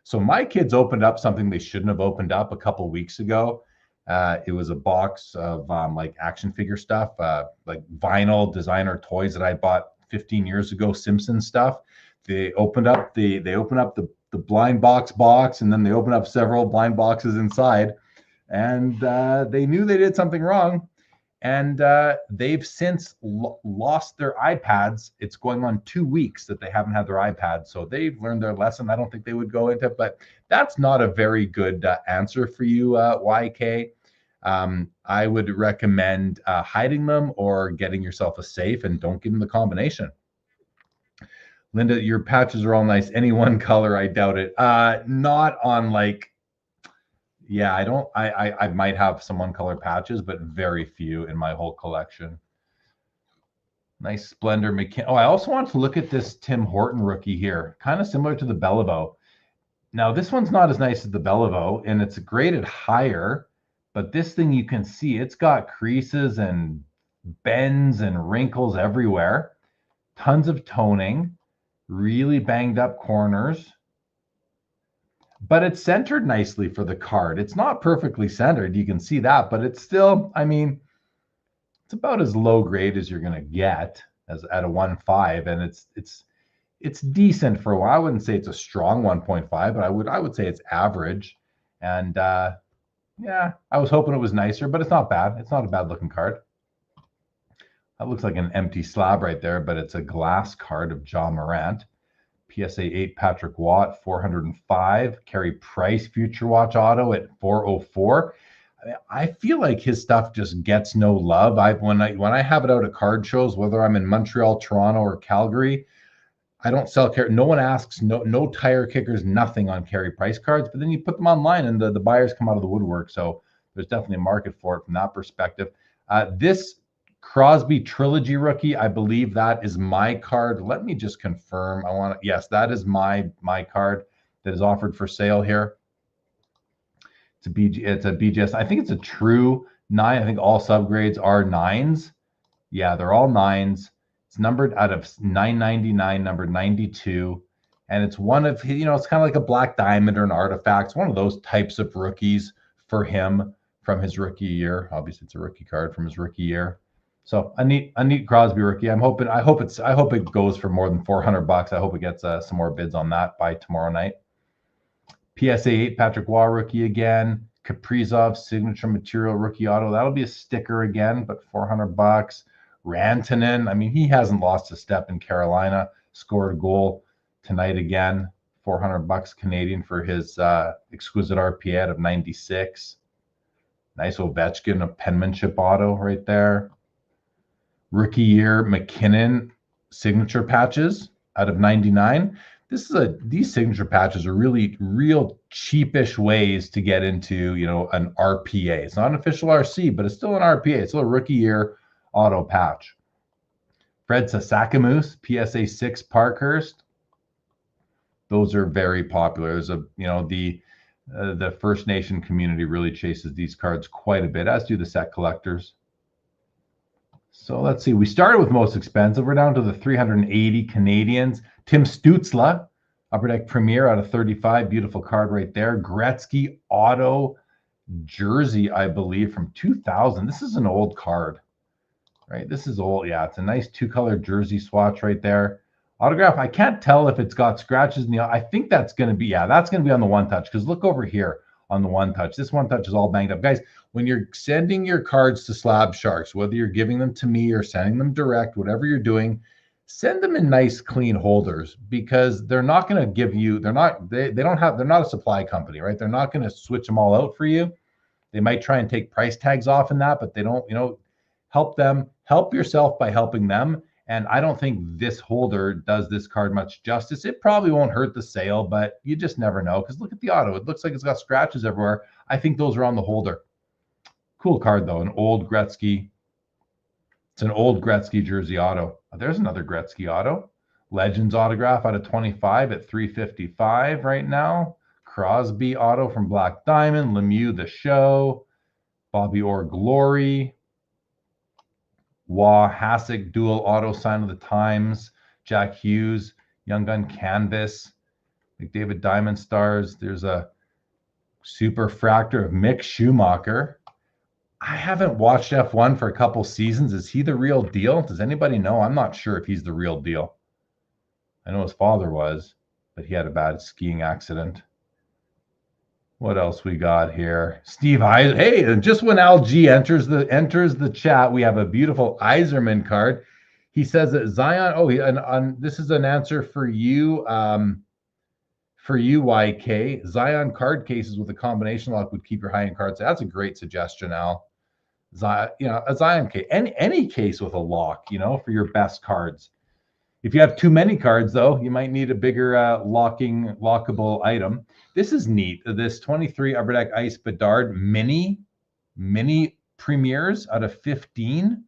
A: so my kids opened up something they shouldn't have opened up a couple weeks ago. It was a box of like action figure stuff, like vinyl designer toys that I bought 15 years ago, Simpsons stuff. They opened up the blind box, and then they opened up several blind boxes inside, and they knew they did something wrong, and they've since lost their iPads. It's going on 2 weeks that they haven't had their iPads, so they've learned their lesson. I don't think they would go into it, but that's not a very good answer for you, YK. I would recommend hiding them or getting yourself a safe, and don't give them the combination. Linda, your patches are all nice. Any one color, I doubt it. Not on like, yeah, I might have some one color patches, but very few in my whole collection. Nice Splendor McKin. Oh, I also want to look at this Tim Horton rookie here. Kind of similar to the Beliveau. Now, this one's not as nice as the Beliveau, and it's graded higher, but this thing, you can see it's got creases and bends and wrinkles everywhere. Tons of toning. Really banged up corners, but it's centered nicely for the card. It's not perfectly centered, you can see that, but it's still, I mean, it's about as low grade as you're going to get as at a 1.5, and it's decent for a while. I wouldn't say it's a strong 1.5, but I would say it's average. And yeah, I was hoping it was nicer, but it's not bad. It's not a bad looking card. That looks like an empty slab right there, but it's a glass card of John Morant. PSA 8 Patrick Watt, 405. Carey Price Future Watch Auto at 404. I feel like his stuff just gets no love. When I have it out at card shows, whether I'm in Montreal, Toronto, or Calgary, I don't sell Carey. No one asks, no tire kickers, nothing on Carey Price cards. But then you put them online, and the buyers come out of the woodwork. So there's definitely a market for it from that perspective. This Crosby Trilogy rookie, I believe that is my card. Let me just confirm. Yes, that is my card that is offered for sale here. It's a BGS. I think it's a true 9. I think all subgrades are 9s. Yeah, they're all 9s. It's numbered out of 999, numbered 92. And it's one of, it's kind of like a Black Diamond or an Artifact. It's one of those types of rookies for him from his rookie year. Obviously, it's a rookie card from his rookie year. So a neat Crosby rookie. I hope it goes for more than $400. I hope it gets some more bids on that by tomorrow night. PSA 8 Patrick Waugh rookie again. Kaprizov signature material rookie auto. That'll be a sticker again, but $400. Rantanen. I mean, he hasn't lost a step in Carolina. Scored a goal tonight again. $400 Canadian for his exquisite RPA out of 96. Nice Ovechkin, a penmanship auto right there. Rookie year McKinnon signature patches out of 99. These signature patches are really real cheapish ways to get into an RPA. It's not an official RC, but it's still an RPA. It's still a rookie year auto patch. Fred Sasakamoose PSA 6 Parkhurst. Those are very popular. There's the First Nation community really chases these cards quite a bit, as do the set collectors. So let's see. We started with most expensive. We're down to the 380 Canadians. Tim Stützle, Upper Deck Premier out of 35. Beautiful card right there. Gretzky Auto Jersey, I believe, from 2000. This is an old card, right? This is old. Yeah, it's a nice 2-color jersey swatch right there. Autograph. I can't tell if it's got scratches in the. I think that's going to be, that's going to be on the One Touch, because look over here on the One Touch. This One Touch is all banged up. Guys, when you're sending your cards to Slab Sharks, whether you're giving them to me or sending them direct, whatever you're doing, send them in nice, clean holders, because they're not going to give you, they're not a supply company, right? They're not going to switch them all out for you. They might try and take price tags off in that, but they don't, help yourself by helping them. And I don't think this holder does this card much justice. It probably won't hurt the sale, but you just never know. Because look at the auto. It looks like it's got scratches everywhere. I think those are on the holder. Cool card, though. An old Gretzky. It's an old Gretzky jersey auto. There's another Gretzky auto. Legends autograph out of 25 at $355 right now. Crosby auto from Black Diamond. Lemieux the Show. Bobby Orr Glory. Wah Hasek dual auto sign of the times. Jack Hughes, Young Gun Canvas. McDavid Diamond Stars. There's a super fractor of Mick Schumacher. I haven't watched F1 for a couple seasons. Is he the real deal? Does anybody know? I'm not sure if he's the real deal. I know his father was, but he had a bad skiing accident. What else we got here? Steve Eis. Hey, and just when LG enters the chat, we have a beautiful Iserman card. He says that Zion. Oh, this is an answer for you. For you, YK. Zion card cases with a combination lock would keep your high-end cards. That's a great suggestion, Al. Zion, a Zion case, any case with a lock, for your best cards. If you have too many cards, though, you might need a bigger lockable item. This is neat. This 23 Upper Deck Ice Bedard mini premieres out of 15.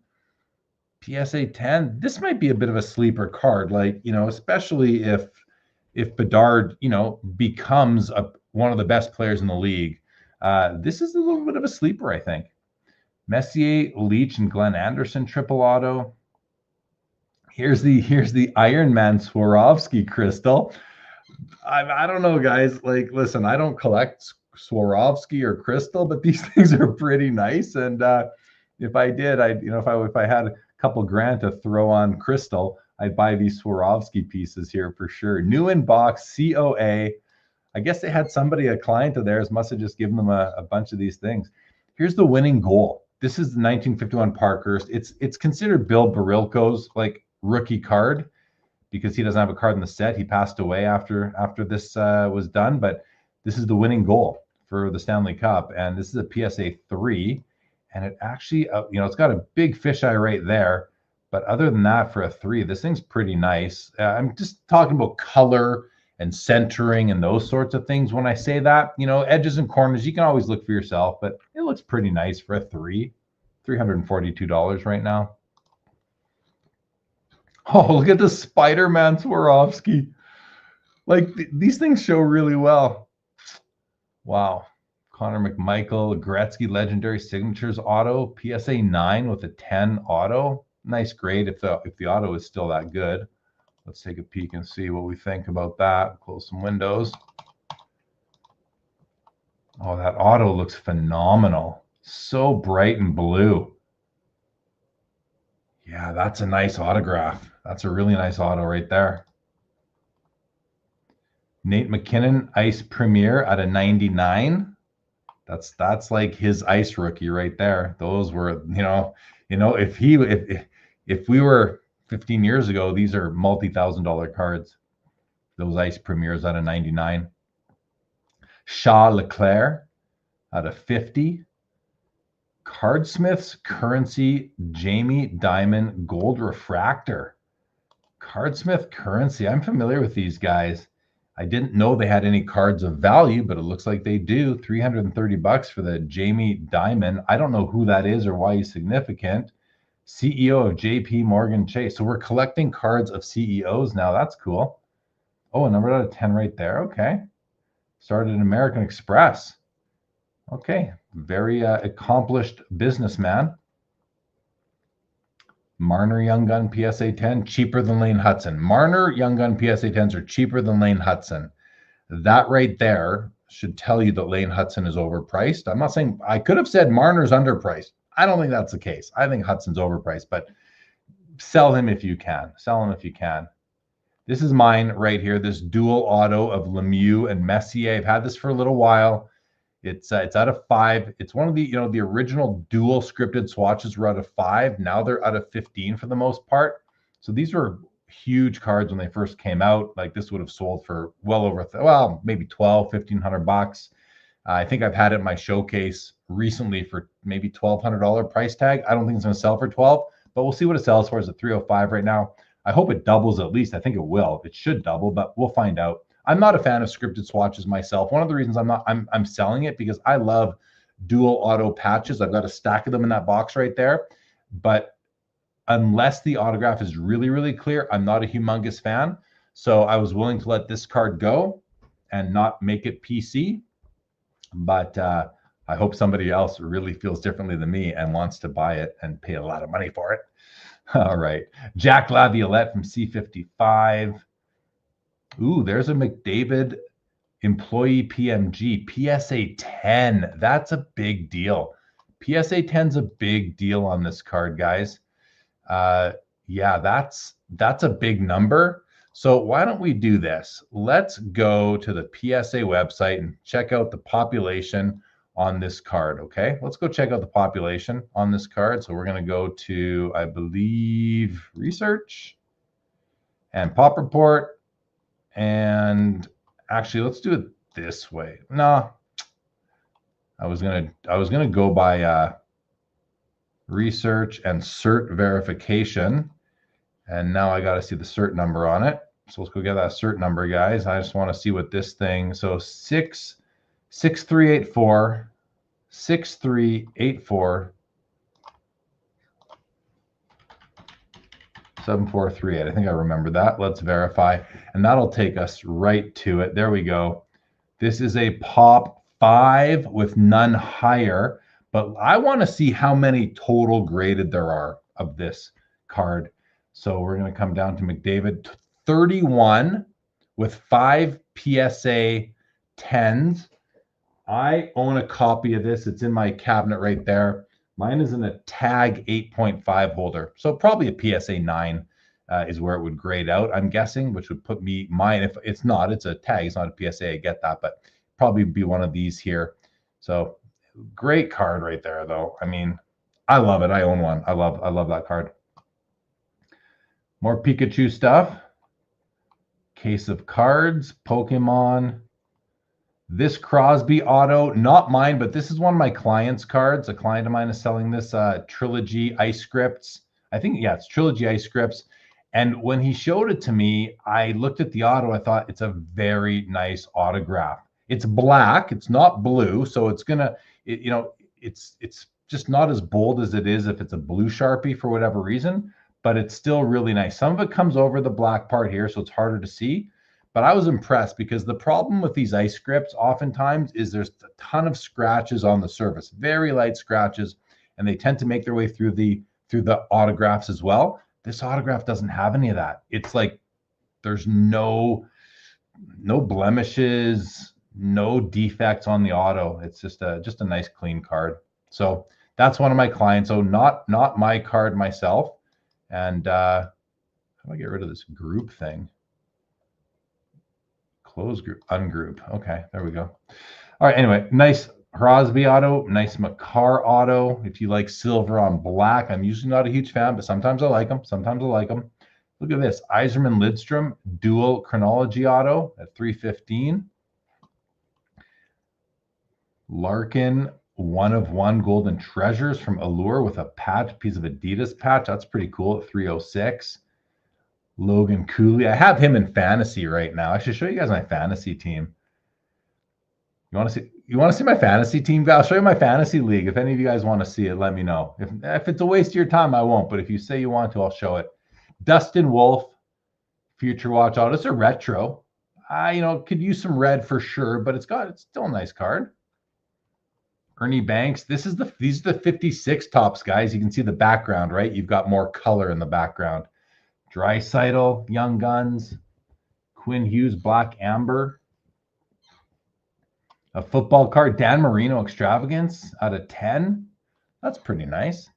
A: PSA 10. This might be a bit of a sleeper card, especially if Bedard, becomes one of the best players in the league. This is a little bit of a sleeper, I think. Messier, Leach, and Glenn Anderson triple auto. Here's the Iron Man Swarovski crystal. I don't know, guys. Listen, I don't collect Swarovski or crystal, but these things are pretty nice. And if I did, if I had a couple grand to throw on crystal, I'd buy these Swarovski pieces here for sure. New in box, COA. I guess they had a client of theirs must have just given them a bunch of these things. Here's the winning goal. This is the 1951 Parkhurst. It's considered Bill Barilko's rookie card because he doesn't have a card in the set. He passed away after this was done, but this is the winning goal for the Stanley Cup, and this is a PSA 3, and it actually, it's got a big fisheye right there, but other than that, for a 3, this thing's pretty nice. I'm just talking about color and centering and those sorts of things. When I say that, edges and corners, you can always look for yourself, but it looks pretty nice for a 3. $342 right now. Oh, look at the Spider-Man Swarovski. These things show really well. Wow. Connor McMichael, Gretzky Legendary Signatures auto, PSA 9 with a 10 auto. Nice grade if the auto is still that good. Let's take a peek and see what we think about that. Close some windows. Oh, that auto looks phenomenal. So bright and blue. Yeah, that's a nice autograph. That's a really nice auto right there. Nate McKinnon Ice Premier at a 99. That's like his ice rookie right there. Those were, if we were 15 years ago, these are multi-$1,000 cards. Those ice premieres at a 99. Shaw Leclerc at a 50. Cardsmith's Currency Jamie Dimon Gold Refractor. Cardsmith Currency. I'm familiar with these guys. I didn't know they had any cards of value, but it looks like they do. $330 for the Jamie Dimon. I don't know who that is or why he's significant. CEO of JP Morgan Chase. So we're collecting cards of CEOs now. That's cool. Oh, a number out of 10 right there. Okay. Started in American Express. Okay. Very accomplished businessman. Marner Young Gun PSA 10, cheaper than Lane Hudson. Marner Young Gun PSA 10s are cheaper than Lane Hudson. That right there should tell you that Lane Hudson is overpriced. I'm not saying, I could have said Marner's underpriced. I don't think that's the case. I think Hudson's overpriced, but sell him if you can. Sell him if you can. This is mine right here, this dual auto of Lemieux and Messier. I've had this for a little while. It's out of 5. It's one of the, the original dual scripted swatches were out of 5. Now they're out of 15 for the most part. So these were huge cards when they first came out. Like this would have sold for well over, maybe $1,200-$1,500. I think I've had it in my showcase recently for maybe $1,200 price tag. I don't think it's going to sell for 12, but we'll see what it sells for. It's at 305 right now. I hope it doubles at least. I think it will. It should double, but we'll find out. I'm not a fan of scripted swatches myself. One of the reasons I'm selling it because I love dual auto patches. I've got a stack of them in that box right there. But unless the autograph is really, really clear, I'm not a humongous fan. So I was willing to let this card go and not make it PC. But I hope somebody else really feels differently than me and wants to buy it and pay a lot of money for it. All right. Jack Laviolette from C55. Ooh, there's a McDavid employee PMG, PSA 10. That's a big deal. PSA 10's a big deal on this card, guys. Yeah, that's a big number. So why don't we do this? Let's go to the PSA website and check out the population on this card, okay? Let's go check out the population on this card. So we're going to go to, I believe, research and pop report. And actually, let's do it this way. No, I was gonna go by research and cert verification, and now I got to see the cert number on it. So let's go get that cert number, guys. I just want to see what this thing. So 6384 6384 7438. I think I remember that. Let's verify, and that'll take us right to it. There we go. This is a pop 5 with none higher, but I want to see how many total graded there are of this card. So we're going to come down to McDavid, 31 with 5 PSA 10s. I own a copy of this. It's in my cabinet right there. Mine is in a tag 8.5 holder. So probably a PSA 9 is where it would grade out, I'm guessing, which would put me mine. If it's not, it's a tag. It's not a PSA. I get that, but probably be one of these here. So great card right there, though. I mean, I love it. I own one. I love that card. More Pikachu stuff. Case of cards, Pokemon. This Crosby auto, not mine, but this is one of my clients' cards. A client of mine is selling this Trilogy Ice Scripts. I think, yeah, it's Trilogy Ice Scripts. And when he showed it to me, I looked at the auto. I thought it's a very nice autograph. It's black. It's not blue. So it's going to, you know, it's just not as bold as it is if it's a blue Sharpie for whatever reason, but it's still really nice. Some of it comes over the black part here, so it's harder to see. But I was impressed because the problem with these ice scripts oftentimes is there's a ton of scratches on the surface, very light scratches, and they tend to make their way through the autographs as well. This autograph doesn't have any of that. It's like there's no blemishes, no defects on the auto. It's just a nice clean card. So that's one of my clients. So not my card myself. And how do I get rid of this group thing? Close group, ungroup. Okay, there we go. All right, anyway, nice Crosby auto, nice McCarr auto. If you like silver on black, I'm usually not a huge fan, but sometimes I like them. Sometimes I like them. Look at this, Yzerman Lidstrom, dual chronology auto at 315. Larkin, 1/1 golden treasures from Allure with a patch, piece of Adidas patch. That's pretty cool at 306. Logan Cooley. I have him in fantasy right now. I should show you guys my fantasy team. You want to see my fantasy team? I'll show you my fantasy league. If any of you guys want to see it, let me know. If it's a waste of your time, I won't. But if you say you want to, I'll show it. Dustin Wolf, Future Watch auto. It's a retro. Could use some red for sure, but it's still a nice card. Ernie Banks. These are the 56 tops, guys. You can see the background, right? You've got more color in the background. Draisaitl, Young Guns, Quinn Hughes, Black Amber, a football card, Dan Marino Extravagance out of 10. That's pretty nice.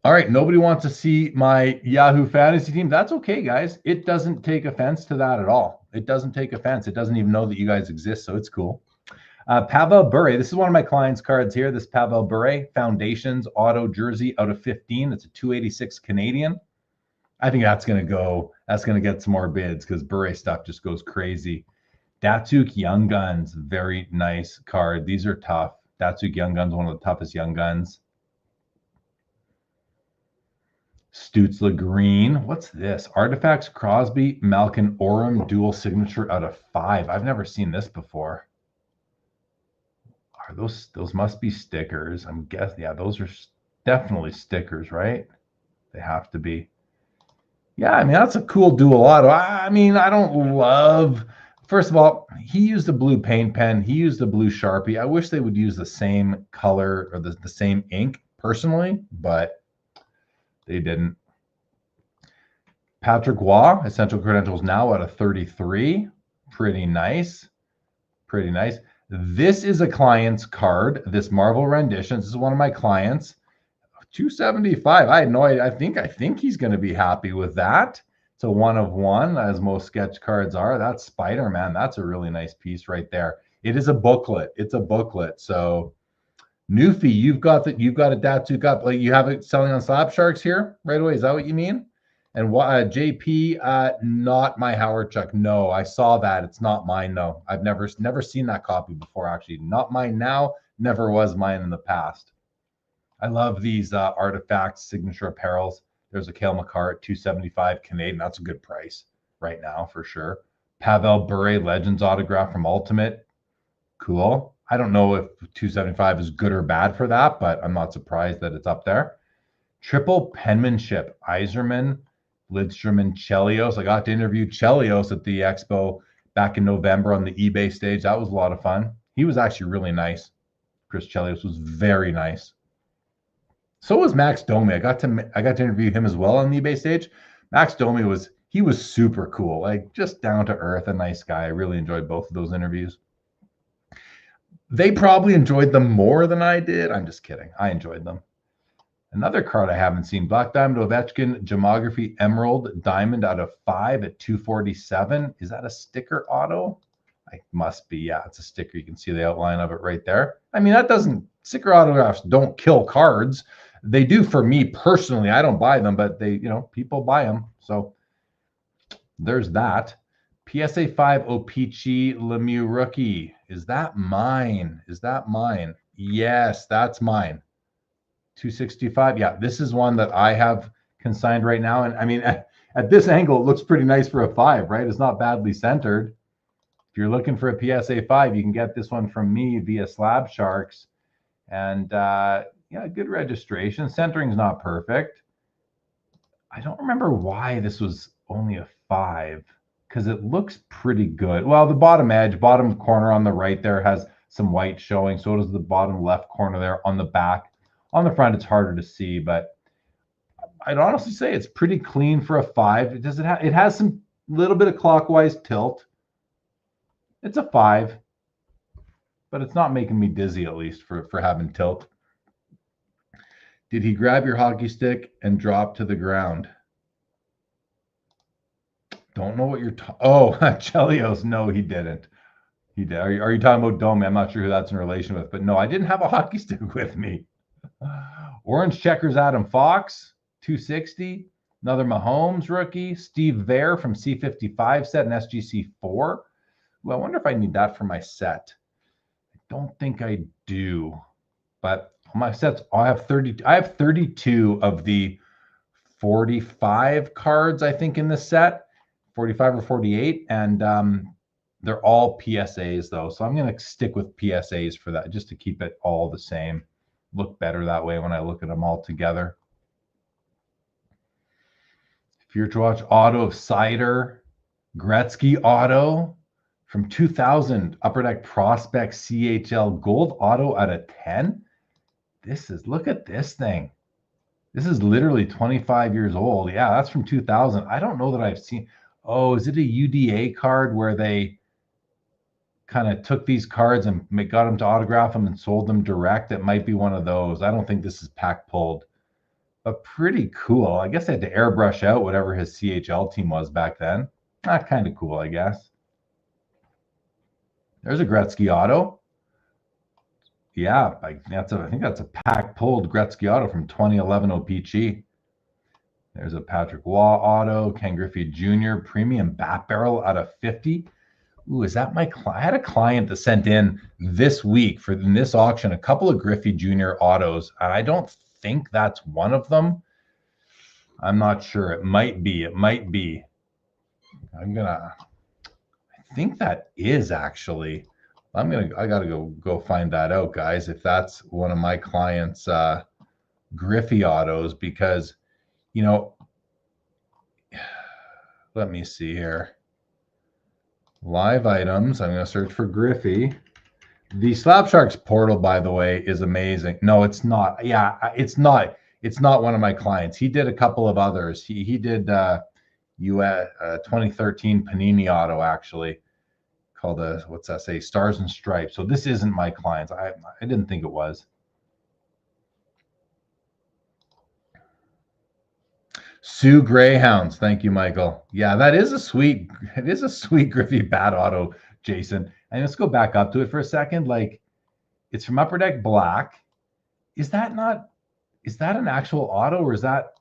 A: All right, nobody wants to see my Yahoo Fantasy team. That's okay, guys. It doesn't take offense to that at all. It doesn't take offense. It doesn't even know that you guys exist, so it's cool. Pavel Bure. This is one of my clients' cards here. This Pavel Bure Foundations auto jersey out of 15. It's a 286 Canadian. I think that's going to get some more bids because Bure stuff just goes crazy. Datsuk Young Guns, very nice card. These are tough. Datsuk Young Guns, one of the toughest Young Guns. Stutzla Green. What's this? Artifacts Crosby Malkin Oram dual signature out of 5. I've never seen this before. Are those must be stickers? I'm guessing. Yeah, those are definitely stickers, right? They have to be. Yeah, I mean, that's a cool dual auto. I mean, I don't love, first of all, he used a blue paint pen. He used a blue Sharpie. I wish they would use the same color or the same ink personally, but they didn't. Patrick Waugh, Essential Credentials now out of 33. Pretty nice. Pretty nice. This is a client's card. This Marvel rendition. This is one of my clients. 275. I had no idea. I think he's going to be happy with that. It's a 1 of 1, as most sketch cards are. That's Spider-Man. That's a really nice piece right there. It is a booklet. It's a booklet. So, Newfie, you've got a Datsuka. Like, you have it selling on Slab Sharks here right away. Is that what you mean? And JP, not my Howard Chuck. No, I saw that. It's not mine, though. I've never seen that copy before, actually. Not mine now. Never was mine in the past. I love these artifacts, signature apparels. There's a Cale Makar at 275 Canadian. That's a good price right now for sure. Pavel Bure Legends autograph from Ultimate. Cool. I don't know if 275 is good or bad for that, but I'm not surprised that it's up there. Triple penmanship. Iserman, Lidstrom, and Chelios. I got to interview Chelios at the expo back in November on the eBay stage. That was a lot of fun. He was actually really nice. Chris Chelios was very nice. So was Max Domi. I got to interview him as well on the eBay stage. Max Domi was super cool, like just down to earth, a nice guy. I really enjoyed both of those interviews. They probably enjoyed them more than I did. I'm just kidding. I enjoyed them. Another card I haven't seen, Black Diamond Ovechkin Gemography Emerald Diamond out of 5 at 247. Is that a sticker auto? It must be. Yeah, it's a sticker. You can see the outline of it right there. I mean, sticker autographs don't kill cards. They do for me personally. I don't buy them, but people buy them. So there's that. PSA 5 O-Pee-Chee Lemieux rookie. Is that mine? Yes, that's mine. 265. Yeah, this is one that I have consigned right now. And I mean, at this angle, it looks pretty nice for a 5, right? It's not badly centered. If you're looking for a PSA 5, you can get this one from me via Slab Sharks. And yeah, good registration. Centering's not perfect. I don't remember why this was only a 5, because it looks pretty good. Well, the bottom corner on the right there has some white showing. So does the bottom left corner there on the back. On the front, it's harder to see, but I'd honestly say it's pretty clean for a 5. It has some little bit of clockwise tilt. It's a 5, but it's not making me dizzy, at least for having tilt. Did he grab your hockey stick and drop to the ground? Don't know what you're talking. Oh, Chelios. No, he didn't. He did. Are you talking about Domi? I'm not sure who that's in relation with, but no, I didn't have a hockey stick with me. Orange checkers, Adam Fox, 260. Another Mahomes rookie. Steve Vare from C55 set, an SGC 4. Well, I wonder if I need that for my set. I don't think I do, but on my sets, I have 32 of the 45 cards, I think, in this set, 45 or 48, and they're all PSAs though. So I'm going to stick with PSAs for that, just to keep it all the same. Look better that way when I look at them all together. If you're to watch auto of Cider, Gretzky auto from 2000, Upper Deck Prospect CHL gold auto out of 10. Look at this thing. This is literally 25 years old. Yeah, that's from 2000. I don't know that I've seen. Oh, is it a UDA card where they kind of took these cards and got them to autograph them and sold them direct? It might be one of those. I don't think this is pack pulled, but pretty cool. I guess I had to airbrush out whatever his CHL team was back then. Not kind of cool, I guess. There's a Gretzky auto. Yeah, I think that's a pack pulled Gretzky auto from 2011 O-Pee-Chee. There's a Patrick Waugh auto, Ken Griffey Jr. premium bat barrel out of 50. Ooh, is that my client? I had a client that sent in this week in this auction a couple of Griffey Jr. autos, and I don't think that's one of them. I'm not sure. It might be. It might be. I think that is actually. I gotta go find that out, guys. If that's one of my clients' Griffey autos, because you know, let me see here. Live items. I'm gonna search for Griffey. The Slab Sharks portal, by the way, is amazing. No, it's not. Yeah, it's not. It's not one of my clients. He did a couple of others. He did US 2013 Panini auto actually called what's that say? Stars and Stripes. So this isn't my clients. I didn't think it was. Sue Greyhounds. Thank you, Michael. Yeah, it is a sweet Griffey bat auto, Jason. And let's go back up to it for a second. Like, it's from Upper Deck Black. Is that an actual auto, or is that,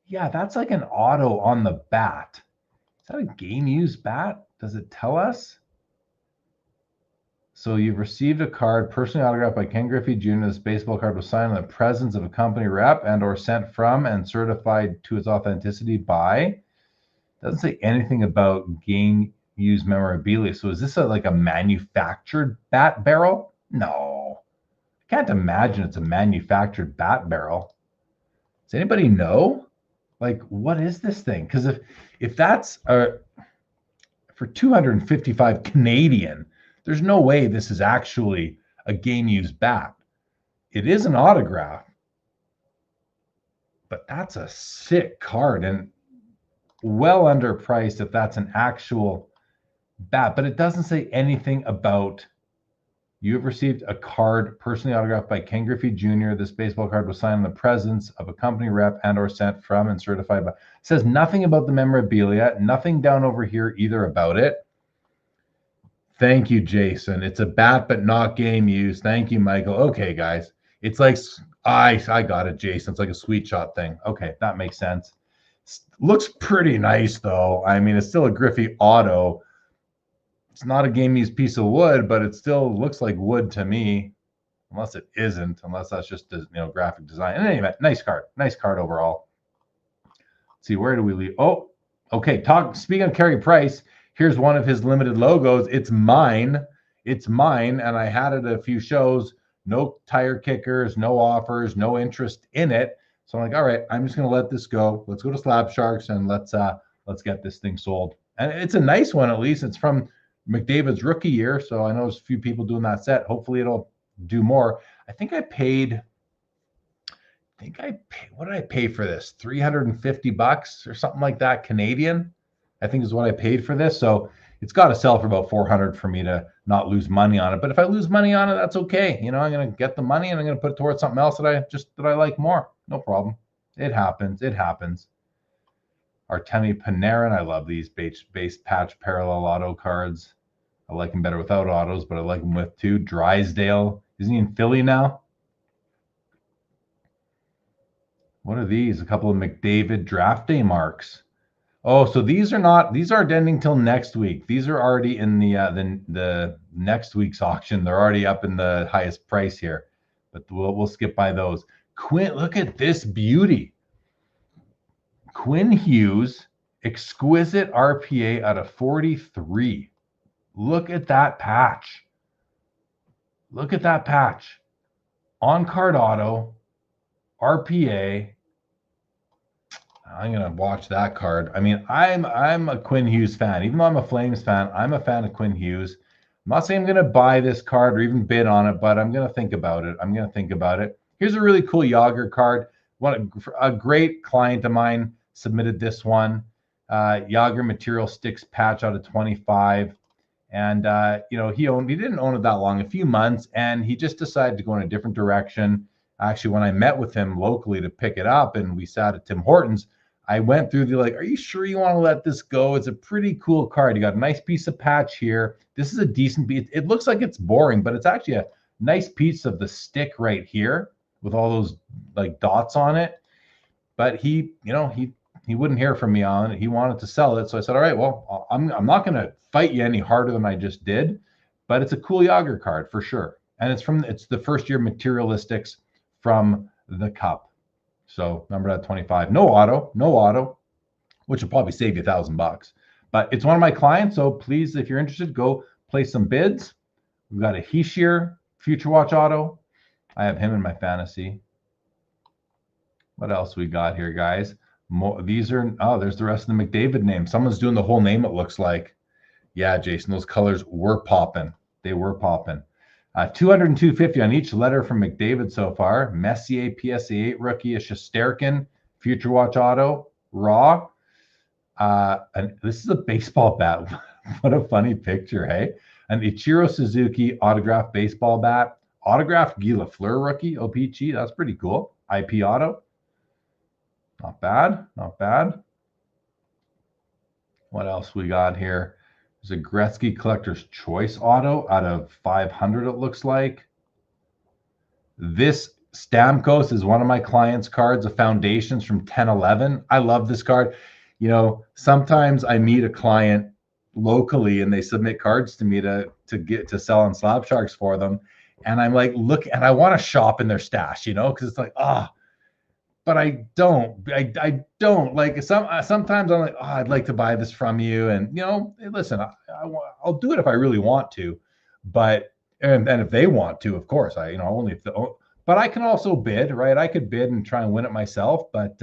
A: yeah, that's like an auto on the bat. Is that a game used bat? Does it tell us? So you've received a card personally autographed by Ken Griffey Jr. This baseball card was signed in the presence of a company rep and or sent from and certified to its authenticity by. Doesn't say anything about game used memorabilia. So is this like a manufactured bat barrel? No. I can't imagine it's a manufactured bat barrel. Does anybody know? Like, what is this thing? Because if that's for 255 Canadian, there's no way this is actually a game used bat. It is an autograph, but that's a sick card and well underpriced if that's an actual bat. But it doesn't say anything about you have received a card personally autographed by Ken Griffey Jr. This baseball card was signed in the presence of a company rep and or sent from and certified by. It says nothing about the memorabilia, nothing down over here either about it. Thank you, Jason. It's a bat, but not game used. Thank you, Michael. Okay, guys. It's like, I got it, Jason. It's like a sweet shot thing. Okay, that makes sense. Looks pretty nice, though. I mean, it's still a Griffey auto. It's not a game used piece of wood, but it still looks like wood to me, unless it isn't, unless that's just graphic design. And anyway, nice card overall. Let's see, where do we leave? Oh, okay. Speaking of Carey Price, here's one of his limited logos. It's mine. And I had it at a few shows. No tire kickers, no offers, no interest in it. So I'm like, all right, I'm just gonna let this go. Let's go to Slab Sharks and let's get this thing sold. And it's a nice one, at least. It's from McDavid's rookie year, so I know there's a few people doing that set. Hopefully it'll do more. I think I paid, what did I pay for this? $350 or something like that Canadian, I think is what I paid for this. So it's got to sell for about 400 for me to not lose money on it. But if I lose money on it, that's okay. I'm going to get the money and I'm going to put it towards something else that I like more. No problem. It happens. Artemi Panarin. I love these base patch parallel auto cards. I like him better without autos, but I like him with too. Drysdale. Isn't he in Philly now? What are these? A couple of McDavid draft day marks. Oh, so these aren't ending till next week. These are already in the next week's auction. They're already up in the highest price here, but we'll skip by those. Quinn, look at this beauty. Quinn Hughes, exquisite RPA out of 43. Look at that patch. On card auto, RPA. I'm gonna watch that card. I mean, I'm a Quinn Hughes fan. Even though I'm a Flames fan, I'm a fan of Quinn Hughes. I'm not saying I'm gonna buy this card or even bid on it, but I'm gonna think about it. Here's a really cool Yager card. A great client of mine submitted this one. Yager Material Sticks patch out of 25. And he didn't own it that long, a few months, and he just decided to go in a different direction. Actually, when I met with him locally to pick it up and we sat at Tim Hortons, I went through are you sure you want to let this go? It's a pretty cool card. You got a nice piece of patch here. This is a decent piece. It looks like it's boring, but it's actually a nice piece of the stick right here with all those dots on it. But he wouldn't hear from me on it. He wanted to sell it. So I said, all right, well, I'm not going to fight you any harder than I just did, but it's a cool Yager card for sure. And it's the first year materialistics from the Cup. So numbered at 25. No auto, which will probably save you $1,000. But it's one of my clients, so please, if you're interested, go place some bids. We've got a Heishier Future Watch auto. I have him in my fantasy. What else we got here, guys? These are, oh, there's the rest of the McDavid name. Someone's doing the whole name, it looks like. Yeah, Jason, those colors were popping. They were popping. 200 and 250 on each letter from McDavid so far. Messier, PSA 8 rookie, a Shesterkin, Future Watch auto, raw. And this is a baseball bat. What a funny picture, hey? An Ichiro Suzuki autographed baseball bat. Autographed Guy Lafleur rookie, OPG. That's pretty cool. IP auto. Not bad, not bad. What else we got here? There's a Gretzky Collector's Choice auto out of 500, it looks like. This Stamkos is one of my clients' cards, of Foundations from 10-11. I love this card. You know, sometimes I meet a client locally and they submit cards to me to sell on Slab Sharks for them. And I'm like, look, and I want to shop in their stash, you know, because it's like, but I don't like sometimes I'm like, oh, I'd like to buy this from you. And, you know, listen, I'll do it if I really want to, but, and if they want to, of course, only if but I can also bid, right? I could bid and try and win it myself, but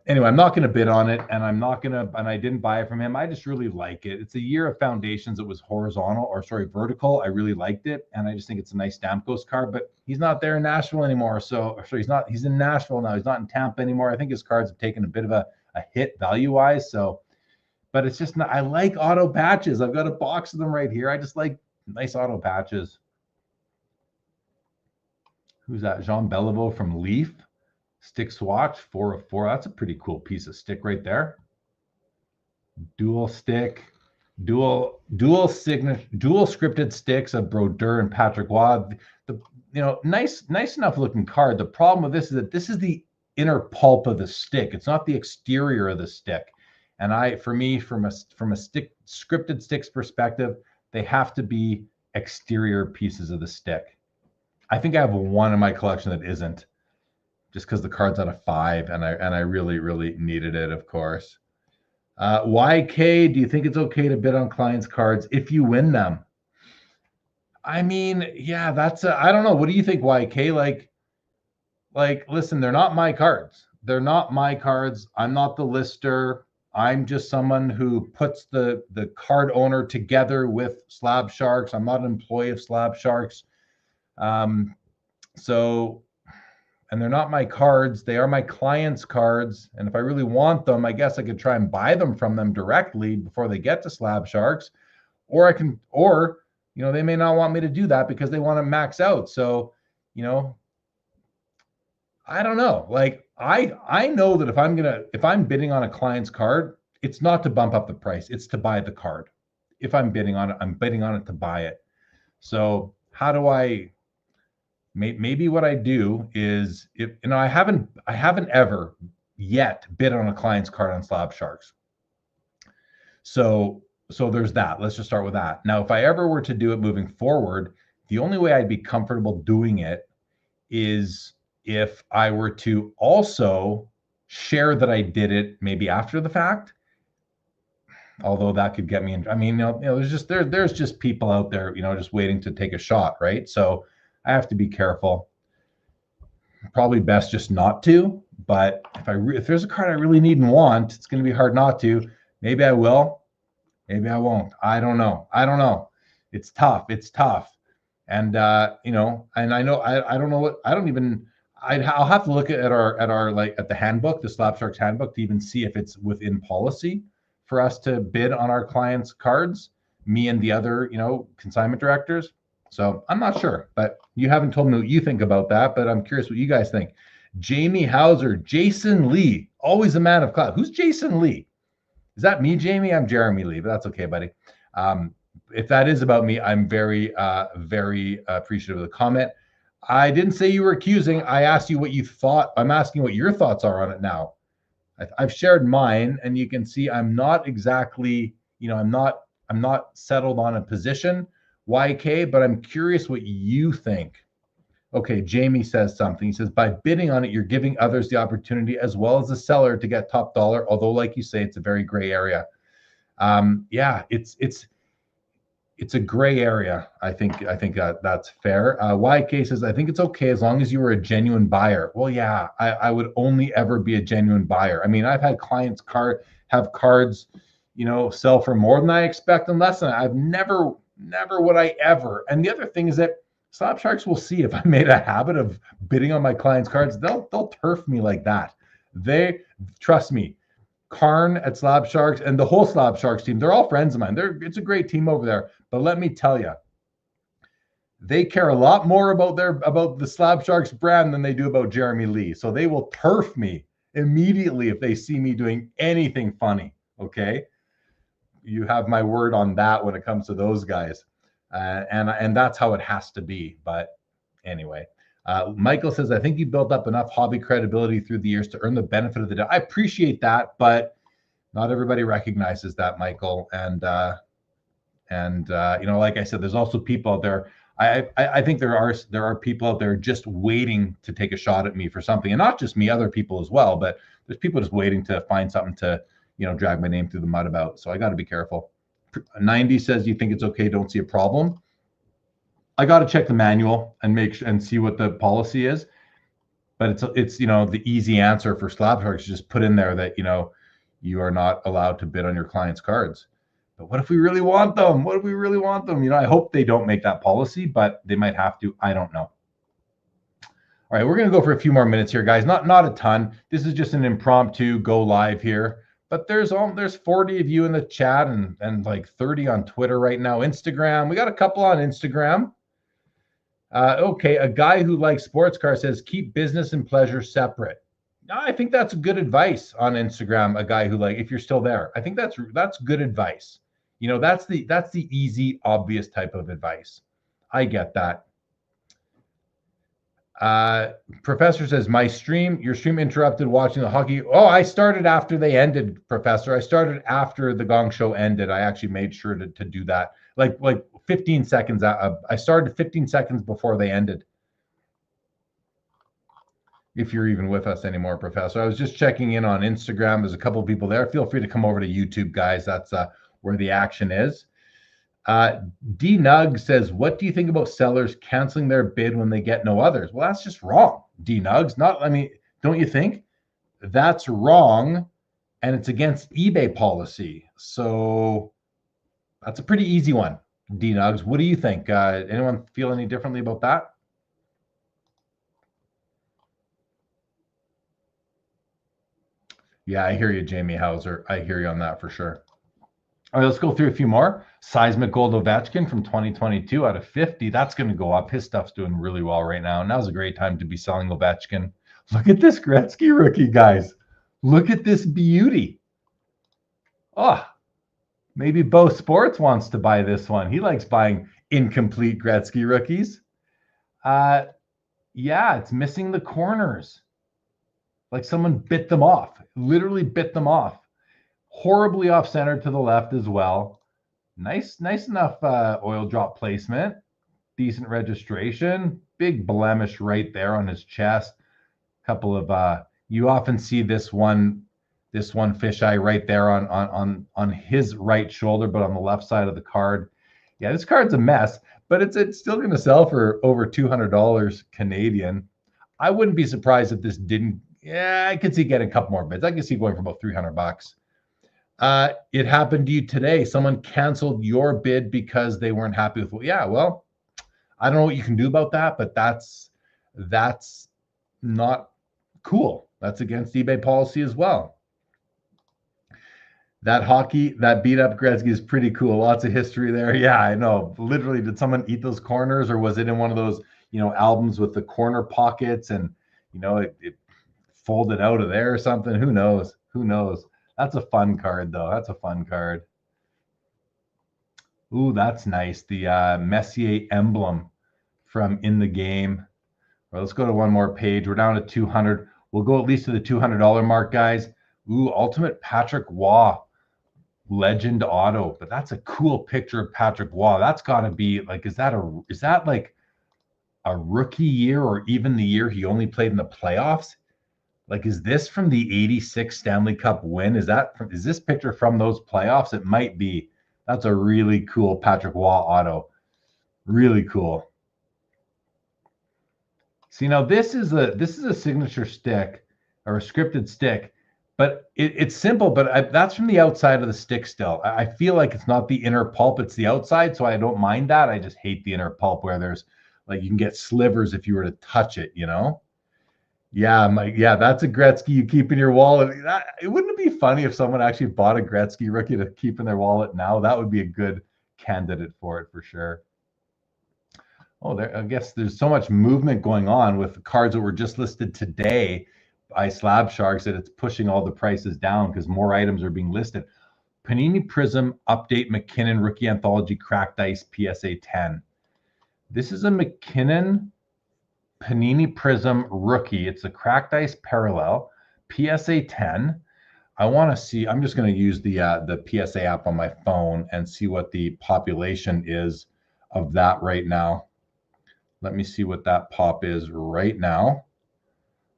A: anyway, I'm not going to bid on it, and I didn't buy it from him. I just really like it. It's a year of Foundations. It was vertical. I really liked it, and I just think it's a nice Stamkos card, but he's not there in Nashville anymore. So he's in Nashville now. He's not in Tampa anymore. I think his cards have taken a bit of a hit value-wise. So, but it's just not, I like auto patches. I've got a box of them right here. I just like nice auto patches. Who's that? Jean Beliveau from Leaf. Stick swatch, 4 of 4. That's a pretty cool piece of stick right there. Dual stick, dual scripted sticks of Brodeur and Patrick Waugh. Nice enough looking card. The problem with this is that this is the inner pulp of the stick. It's not the exterior of the stick. And for me, from a scripted sticks perspective, they have to be exterior pieces of the stick. I think I have one in my collection that isn't, just because the card's out of 5, and I really, really needed it, of course. YK, do you think it's okay to bid on clients' cards if you win them? I mean, yeah, I don't know. What do you think, YK? Like, listen, they're not my cards. They're not my cards. I'm not the lister. I'm just someone who puts the card owner together with Slab Sharks. I'm not an employee of Slab Sharks. And they're not my cards. They are my clients' cards. And if I really want them, I guess I could try and buy them from them directly before they get to Slab Sharks. Or they may not want me to do that because they want to max out. So, I don't know. Like, I know that if I'm bidding on a client's card, it's not to bump up the price. It's to buy the card. If I'm bidding on it, I'm bidding on it to buy it. So how do maybe what I do is, I haven't ever yet bid on a client's card on Slab Sharks. So there's that. Let's just start with that. Now, if I ever were to do it moving forward, the only way I'd be comfortable doing it is if I were to also share that I did it maybe after the fact. Although that could get me in, there's just people out there, just waiting to take a shot, right? So I have to be careful. Probably best just not to. But if there's a card I really need and want, it's going to be hard not to. Maybe I will. Maybe I won't. I don't know. It's tough. And and I know I don't know what I'll have to look at the handbook, the Slab Sharks handbook, to even see if it's within policy for us to bid on our clients' cards, me and the other, consignment directors. So I'm not sure, but you haven't told me what you think about that, but I'm curious what you guys think. Jamie Hauser, Jason Lee, always a man of clout. Who's Jason Lee? Is that me, Jamie? I'm Jeremy Lee, but that's okay, buddy. If that is about me, I'm very, very appreciative of the comment. I didn't say you were accusing. I asked you what you thought. I'm asking what your thoughts are on it now. I've shared mine, and you can see I'm not exactly, I'm not settled on a position, YK, but I'm curious what you think. Okay, Jamie says something. He says, by bidding on it, you're giving others the opportunity as well as the seller to get top dollar. Although, like you say, it's a very gray area. Yeah, it's a gray area. I think that's fair. YK says, I think it's okay as long as you were a genuine buyer. Well, yeah, I would only ever be a genuine buyer. I mean, I've had clients have cards, sell for more than I expect and less than I've never would I ever. And the other thing is that Slab Sharks will see if I made a habit of bidding on my clients' cards, they'll turf me like that. They trust me. Karn at Slab Sharks and the whole Slab Sharks team, they're all friends of mine. It's a great team over there. But let me tell you, they care a lot more about the Slab Sharks brand than they do about Jeremy Lee. So they will turf me immediately if they see me doing anything funny. Okay, you have my word on that when it comes to those guys, and that's how it has to be. But anyway. Michael says, I think you built up enough hobby credibility through the years to earn the benefit of the doubt. I appreciate that, but not everybody recognizes that, Michael. And like I said, there's also people out there. I think there are people out there just waiting to take a shot at me for something, and not just me, other people as well. But there's people just waiting to find something to, drag my name through the mud about. So I got to be careful. 90 says, you think it's okay? Don't see a problem. I got to check the manual and see what the policy is, but it's the easy answer for Slab Sharks is just put in there that you are not allowed to bid on your client's cards. But what if we really want them? What if we really want them? I hope they don't make that policy, but they might have to. I don't know. All right, we're gonna go for a few more minutes here, guys. Not a ton. This is just an impromptu go live here. But there's 40 of you in the chat and like 30 on Twitter right now. Instagram, we got a couple on Instagram. Okay, a guy who likes sports cars says keep business and pleasure separate. I think that's good advice on Instagram. A guy who if you're still there, I think that's good advice. That's the easy, obvious type of advice. I get that. Professor says your stream interrupted watching the hockey. Oh, I started after they ended, Professor. I started after the Gong Show ended. I actually made sure to do that. Like 15 seconds. I started 15 seconds before they ended. If you're even with us anymore, Professor. I was just checking in on Instagram. There's a couple of people there. Feel free to come over to YouTube, guys. That's where the action is. D Nug says, what do you think about sellers canceling their bid when they get no others? Well, that's just wrong. D Nugs, don't you think? That's wrong, and it's against eBay policy. So that's a pretty easy one. D Nugs, what do you think? Anyone feel any differently about that? Yeah, I hear you, Jamie Hauser. I hear you on that for sure. All right, let's go through a few more. Seismic Gold Ovechkin from 2022 out of 50. That's going to go up. His stuff's doing really well right now. And now's a great time to be selling Ovechkin. Look at this Gretzky rookie, guys. Look at this beauty. Oh, maybe Bo Sports wants to buy this one. He likes buying incomplete Gretzky rookies. Yeah, it's missing the corners. Like someone bit them off, literally bit them off. Horribly off center to the left as well. Nice enough oil drop placement. Decent registration. Big blemish right there on his chest. Couple of you often see this one fisheye right there on his right shoulder, but on the left side of the card. Yeah, this card's a mess, but it's still going to sell for over $200 Canadian. I wouldn't be surprised if this didn't. Yeah, I could see getting a couple more bids. I could see going for about $300. It happened to you today. Someone canceled your bid because they weren't happy with yeah, well, I don't know what you can do about that, but that's not cool. That's against eBay policy as well. That beat up Gretzky is pretty cool. Lots of history there. Yeah, I know. Literally, did someone eat those corners, or was it in one of those, albums with the corner pockets and, it folded out of there or something? Who knows? That's a fun card, though. That's a fun card. Ooh, that's nice. The Messier emblem from In the Game. Well, let's go to one more page. We're down to 200. We'll go at least to the $200 mark, guys. Ooh, Ultimate Patrick Waugh Legend Auto. But that's a cool picture of Patrick Waugh. That's got to be like, is that like a rookie year or even the year he only played in the playoffs. Like, is this from the 86 Stanley Cup win? Is this picture from those playoffs? It might be. That's a really cool Patrick Waugh auto. Really cool. See, now this is a signature stick or a scripted stick, but it's simple, but that's from the outside of the stick still. I feel like it's not the inner pulp, it's the outside, so I don't mind that. I just hate the inner pulp where there's like you can get slivers if you were to touch it, you know? Yeah, I'm like, yeah, that's a Gretzky you keep in your wallet. It wouldn't it be funny if someone actually bought a Gretzky rookie to keep in their wallet now? That would be a good candidate for it for sure. Oh, I guess there's so much movement going on with the cards that were just listed today by Slab Sharks that it's pushing all the prices down because more items are being listed. Panini Prism Update McKinnon Rookie Anthology Cracked Ice PSA 10. This is a McKinnon Panini Prism Rookie. It's a Cracked Ice Parallel PSA 10. I want to see. I'm just going to use the PSA app on my phone and see what the population is of that right now. Let me see what that pop is right now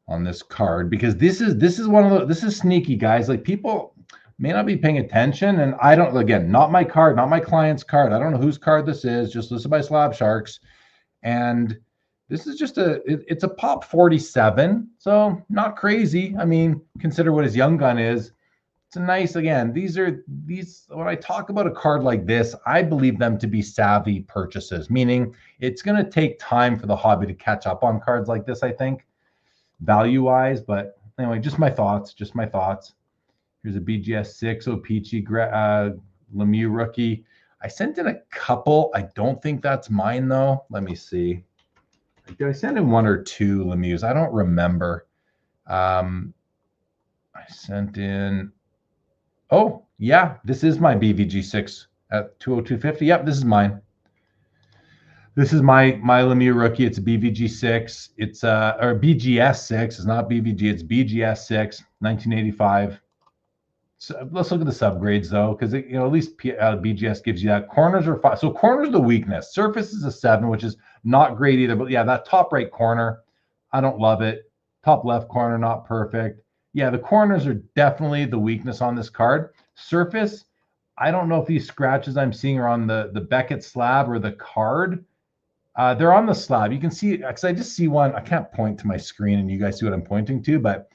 A: on this card, because this is one of the, this is sneaky, guys. Like, people may not be paying attention, and I don't, again, not my card, not my client's card. I don't know whose card this is, just listed by Slab Sharks. And this is just it's a pop 47, so not crazy. I mean, consider what his young gun is. It's a nice, again, these when I talk about a card like this, I believe them to be savvy purchases, meaning it's going to take time for the hobby to catch up on cards like this, I think, value wise. But anyway, just my thoughts. Here's a BGS 6 O-Pee-Chee Lemieux rookie. I sent in a couple. I don't think that's mine though. Let me see. Did I send in one or two Lemieux? I don't remember. I sent in, oh yeah, this is my BVG6 at 202.50. Yep, this is mine. This is my Lemieux rookie. It's a BVG6. It's or BGS6. It's not BVG. It's BGS6, 1985. So let's look at the subgrades though, because at least BGS gives you that. Corners are 5. So corners the weakness. Surface is a 7, which is not great either. But yeah, that top right corner, I don't love it. Top left corner, not perfect. Yeah, the corners are definitely the weakness on this card. Surface, I don't know if these scratches I'm seeing are on the Beckett slab or the card. They're on the slab. You can see, because I just see one. I can't point to my screen and you guys see what I'm pointing to, but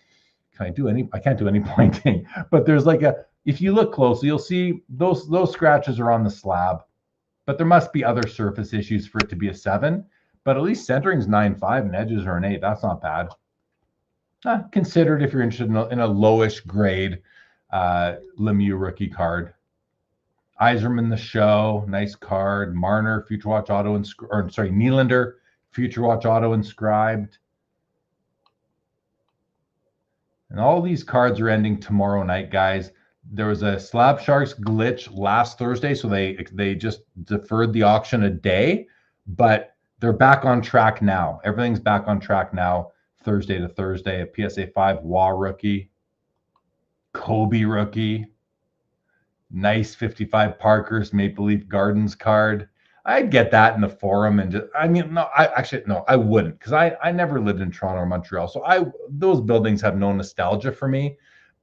A: I can't do any pointing. But there's like if you look closely, you'll see those scratches are on the slab, but there must be other surface issues for it to be a 7. But at least centering's 9.5 and edges are an 8. That's not bad. Consider it if you're interested in a lowish grade Lemieux rookie card. Yzerman the Show, nice card. Marner, Future Watch Auto, Nylander, Future Watch Auto inscribed. And all these cards are ending tomorrow night, guys. There was a Slab Sharks glitch last Thursday, so they just deferred the auction a day, but they're back on track now. Everything's back on track now, Thursday to Thursday. A PSA 5 Waugh rookie, Kobe rookie, nice 55 Parker's Maple Leaf Gardens card. I'd get that in the forum, and just, I mean, no, I wouldn't, because I never lived in Toronto or Montreal, so those buildings have no nostalgia for me.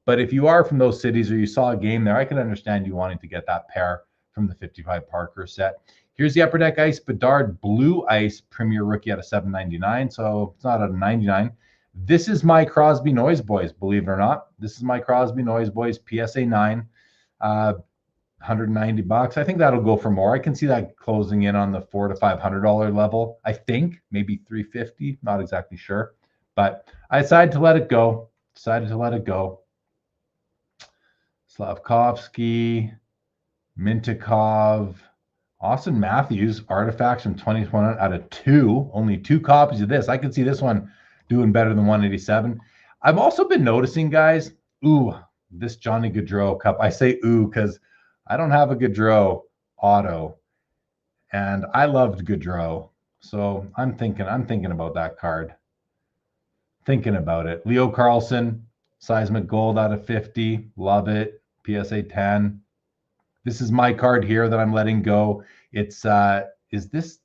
A: But if you are from those cities or you saw a game there, I can understand you wanting to get that pair from the 55 Parker set. Here's the Upper Deck Ice Bedard Blue Ice Premier Rookie at a 7.99, so it's not a 99. This is my Crosby Noise Boys, believe it or not. This is my Crosby Noise Boys PSA 9. $190. I think that'll go for more. I can see that closing in on the $400 to $500 level. I think maybe $350. Not exactly sure, but I decided to let it go. Slavkovsky, Mintikov, Austin Matthews Artifacts from 2020 out of 2. Only 2 copies of this. I could see this one doing better than 187. I've also been noticing, guys. This Johnny Gaudreau cup. I say because I don't have a Gaudreau auto, and I loved Gaudreau, so I'm thinking about that card. Thinking about it. Leo Carlson, Seismic Gold out of 50, love it. PSA 10. This is my card here that I'm letting go. It's is this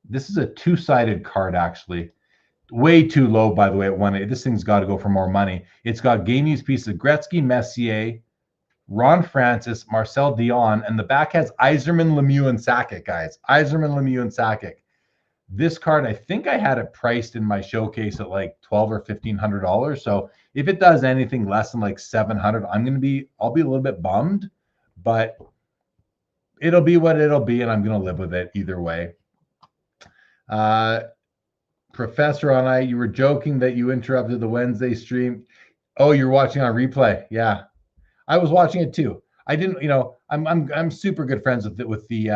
A: This is a two-sided card, actually. Way too low, by the way, at 1A. This thing's got to go for more money. It's got game use pieces of Gretzky, Messier, Ron Francis, Marcel Dion, and the back has Yzerman, Lemieux, and Sakic, guys. Yzerman, Lemieux, and Sakic. This card, I think I had it priced in my showcase at like $1,200 or $1,500. So if it does anything less than like 700, I'll be a little bit bummed, but it'll be what it'll be, and I'm going to live with it either way. Professor on you were joking that you interrupted the Wednesday stream. Oh, you're watching on replay. Yeah, I was watching it too. I didn't, I'm super good friends with the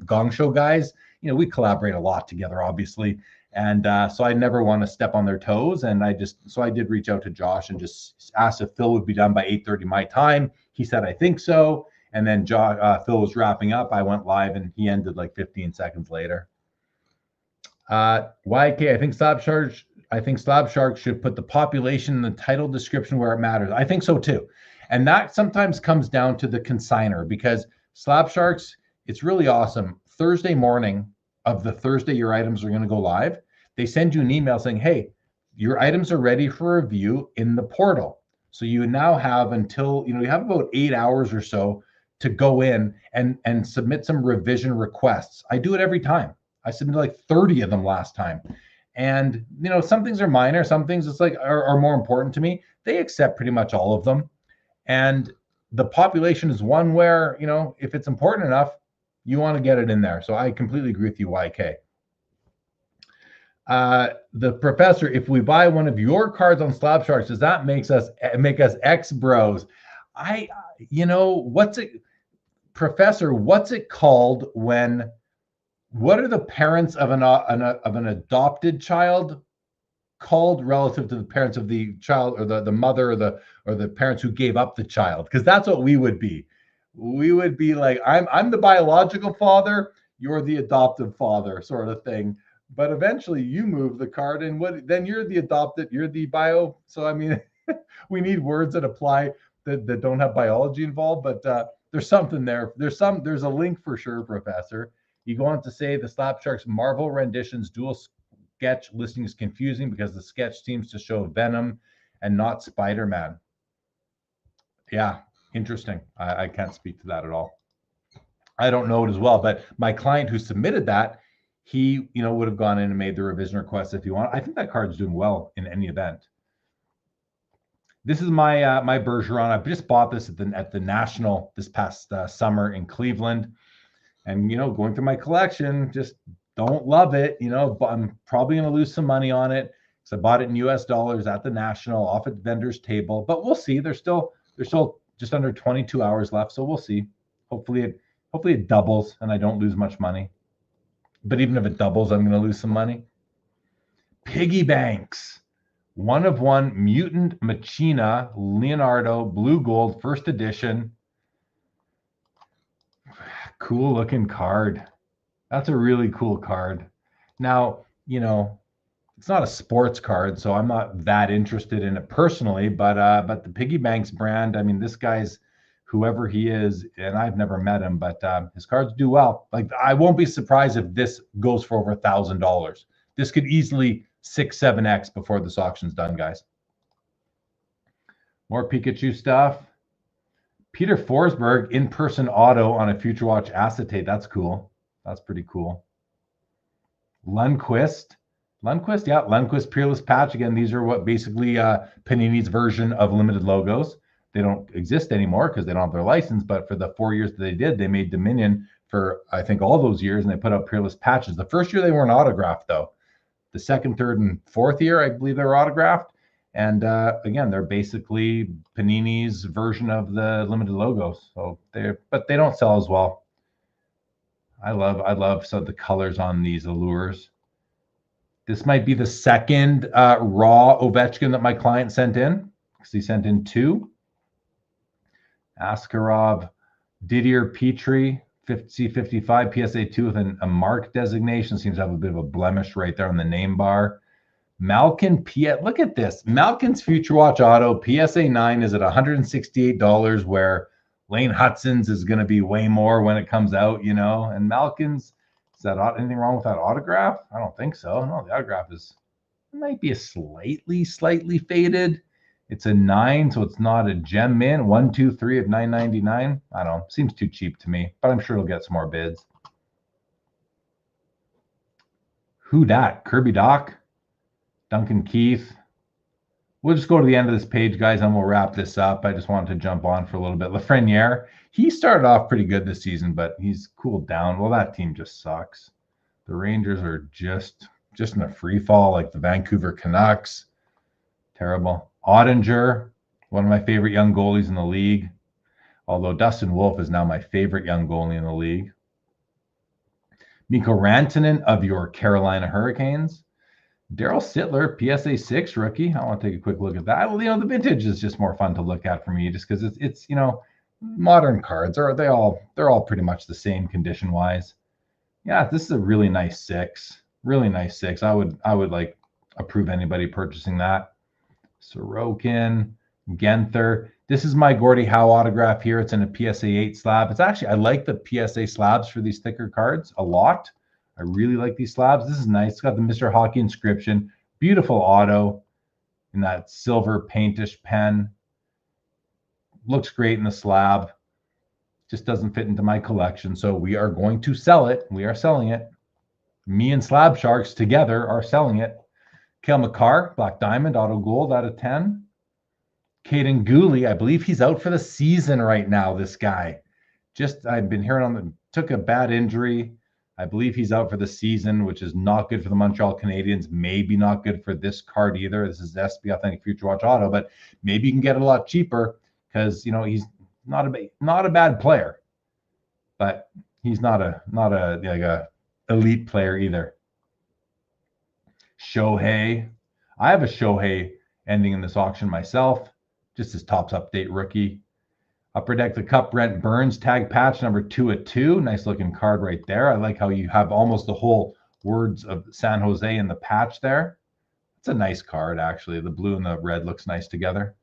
A: Gong Show guys. We collaborate a lot together, obviously, and so I never want to step on their toes. And I did reach out to Josh and just asked if Phil would be done by 8:30 my time. He said I think so, and then Phil was wrapping up. I went live, and he ended like 15 seconds later. YK, I think Slab Sharks should put the population in the title description where it matters. I think so too. And that sometimes comes down to the consigner, because Slab Sharks, it's really awesome. Thursday morning of the Thursday your items are going to go live, they send you an email saying, hey, your items are ready for review in the portal. So you now have until, you have about 8 hours or so to go in and submit some revision requests. I do it every time. I submitted like 30 of them last time. And, some things are minor. Some things it's like are more important to me. They accept pretty much all of them. And the population is one where, if it's important enough, you want to get it in there. So I completely agree with you, YK. The professor, if we buy one of your cards on Slab Sharks, does that make us ex-bros? Professor, what's it called when... What are the parents of an adopted child called relative to the parents of the child, or the mother, or the parents who gave up the child? Because that's what we would be. We would be like, I'm the biological father, you're the adoptive father, sort of thing. But eventually you move the card, and then you're the adopted, you're the bio. So I mean, we need words that apply that don't have biology involved. But there's something there. There's a link for sure, Professor. You go on to say the Slab Sharks Marvel renditions dual sketch listing is confusing because the sketch seems to show Venom and not Spider-Man. Yeah, interesting. I can't speak to that at all. I don't know it as well, but my client who submitted that, he would have gone in and made the revision request if you want. I think that card's doing well in any event. This is my my Bergeron. I just bought this at the National this past summer in Cleveland. And, going through my collection, just don't love it. But I'm probably going to lose some money on it because I bought it in US dollars at the National off at the vendor's table. But we'll see. There's still just under 22 hours left. So we'll see. Hopefully it doubles and I don't lose much money. But even if it doubles, I'm going to lose some money. Piggy banks. 1 of 1 Mutant Machina Leonardo Blue Gold first edition. Cool looking card. That's a really cool card. Now, it's not a sports card, so I'm not that interested in it personally, but the Piggy Banks brand, I mean, this guy's whoever he is, and I've never met him, but his cards do well. Like, I won't be surprised if this goes for over $1,000. This could easily 6-7x before this auction's done, guys. More Pikachu stuff. Peter Forsberg in-person auto on a Future Watch acetate. That's cool. That's pretty cool. Lundqvist, yeah, Lundqvist Peerless Patch. Again, these are what basically Panini's version of limited logos. They don't exist anymore because they don't have their license, but for the 4 years that they did, they made Dominion for, I think, all those years, and they put out Peerless Patches. The first year they weren't autographed, though. The second, third, and fourth year, I believe they were autographed. And again, they're basically Panini's version of the limited logos. So but they don't sell as well. I love some of the colors on these allures. This might be the second raw Ovechkin that my client sent in, because he sent in 2. Askarov, Didier Petrie, C55 PSA 2 with a mark designation. Seems to have a bit of a blemish right there on the name bar. Malkin look at this. Malkin's Future Watch Auto PSA 9 is at $168, where Lane Hudson's is going to be way more when it comes out, And Malkin's Is that anything wrong with that autograph? I don't think so. No, the autograph might be a slightly faded. It's a 9, so it's not a gem mint. 1, 2, 3 of 9.99. I don't know. Seems too cheap to me, but I'm sure it'll get some more bids. Who dat? Kirby Doc? Duncan Keith? We'll just go to the end of this page, guys, and we'll wrap this up. I just wanted to jump on for a little bit. Lafreniere, he started off pretty good this season, but he's cooled down. Well, that team just sucks. The Rangers are just in a free fall, like the Vancouver Canucks. Terrible. Ottinger, one of my favorite young goalies in the league. Although Dustin Wolf is now my favorite young goalie in the league. Mikko Rantanen of your Carolina Hurricanes. Daryl Sittler, PSA 6 rookie. I want to take a quick look at that. You know, the vintage is just more fun to look at for me, just because it's you know, modern cards they're all pretty much the same condition wise. Yeah, this is a really nice 6. Really nice 6. I would like approve anybody purchasing that. Sorokin, Genther. This is my Gordie Howe autograph here. It's in a PSA 8 slab. It's actually, I like the PSA slabs for these thicker cards a lot. I really like these slabs. This is nice. It's got the Mr. Hockey inscription. Beautiful auto in that silver paintish pen. Looks great in the slab. Just doesn't fit into my collection. So we are going to sell it. We are selling it. Me and Slab Sharks together are selling it. Cale Makar, Black Diamond, auto gold out of 10. Caden Gooley, I believe he's out for the season right now, this guy. I've been hearing took a bad injury. I believe he's out for the season, which is not good for the Montreal Canadiens. Maybe not good for this card either. This is SB Authentic Future Watch Auto, but maybe you can get it a lot cheaper because, you know, he's not a bad player, but he's not a elite player either. Shohei. I have a Shohei ending in this auction myself. Just his Topps Update rookie. Upper Deck the Cup Brent Burns tag patch number 2 of 2. Nice looking card right there. I like how you have almost the whole words of San Jose in the patch there. It's a nice card, actually. The blue and the red looks nice together.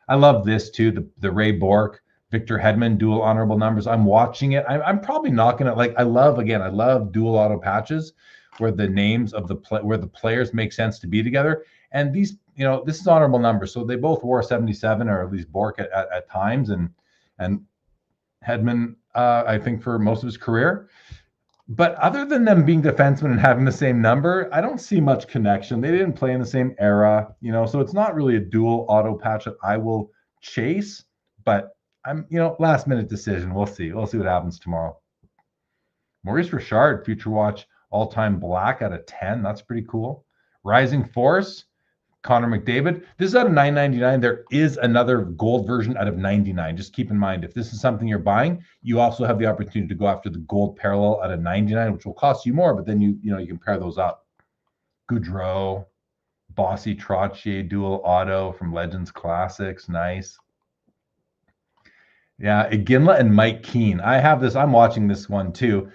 A: I love this too. The Ray Bork, Victor Hedman dual honorable numbers. I'm watching it. I'm probably not gonna I love dual auto patches where the names of where the players make sense to be together. And these, you know, this is honorable numbers. So they both wore 77, or at least Bork at times, and Hedman, I think, for most of his career. But other than them being defensemen and having the same number, I don't see much connection. They didn't play in the same era, you know, so it's not really a dual auto patch that I will chase. But I'm, you know, last minute decision. We'll see. We'll see what happens tomorrow. Maurice Richard, Future Watch all-time black out of 10. That's pretty cool. Rising Force, Connor McDavid. This is out of 9.99. There is another gold version out of 99. Just keep in mind, if this is something you're buying, you also have the opportunity to go after the gold parallel out of 99, which will cost you more, but then you can pair those up. Goudreau, Bossy Trottier dual auto from Legends Classics. Nice. Yeah, Iginla and Mike Keane. I have this. I'm watching this one too.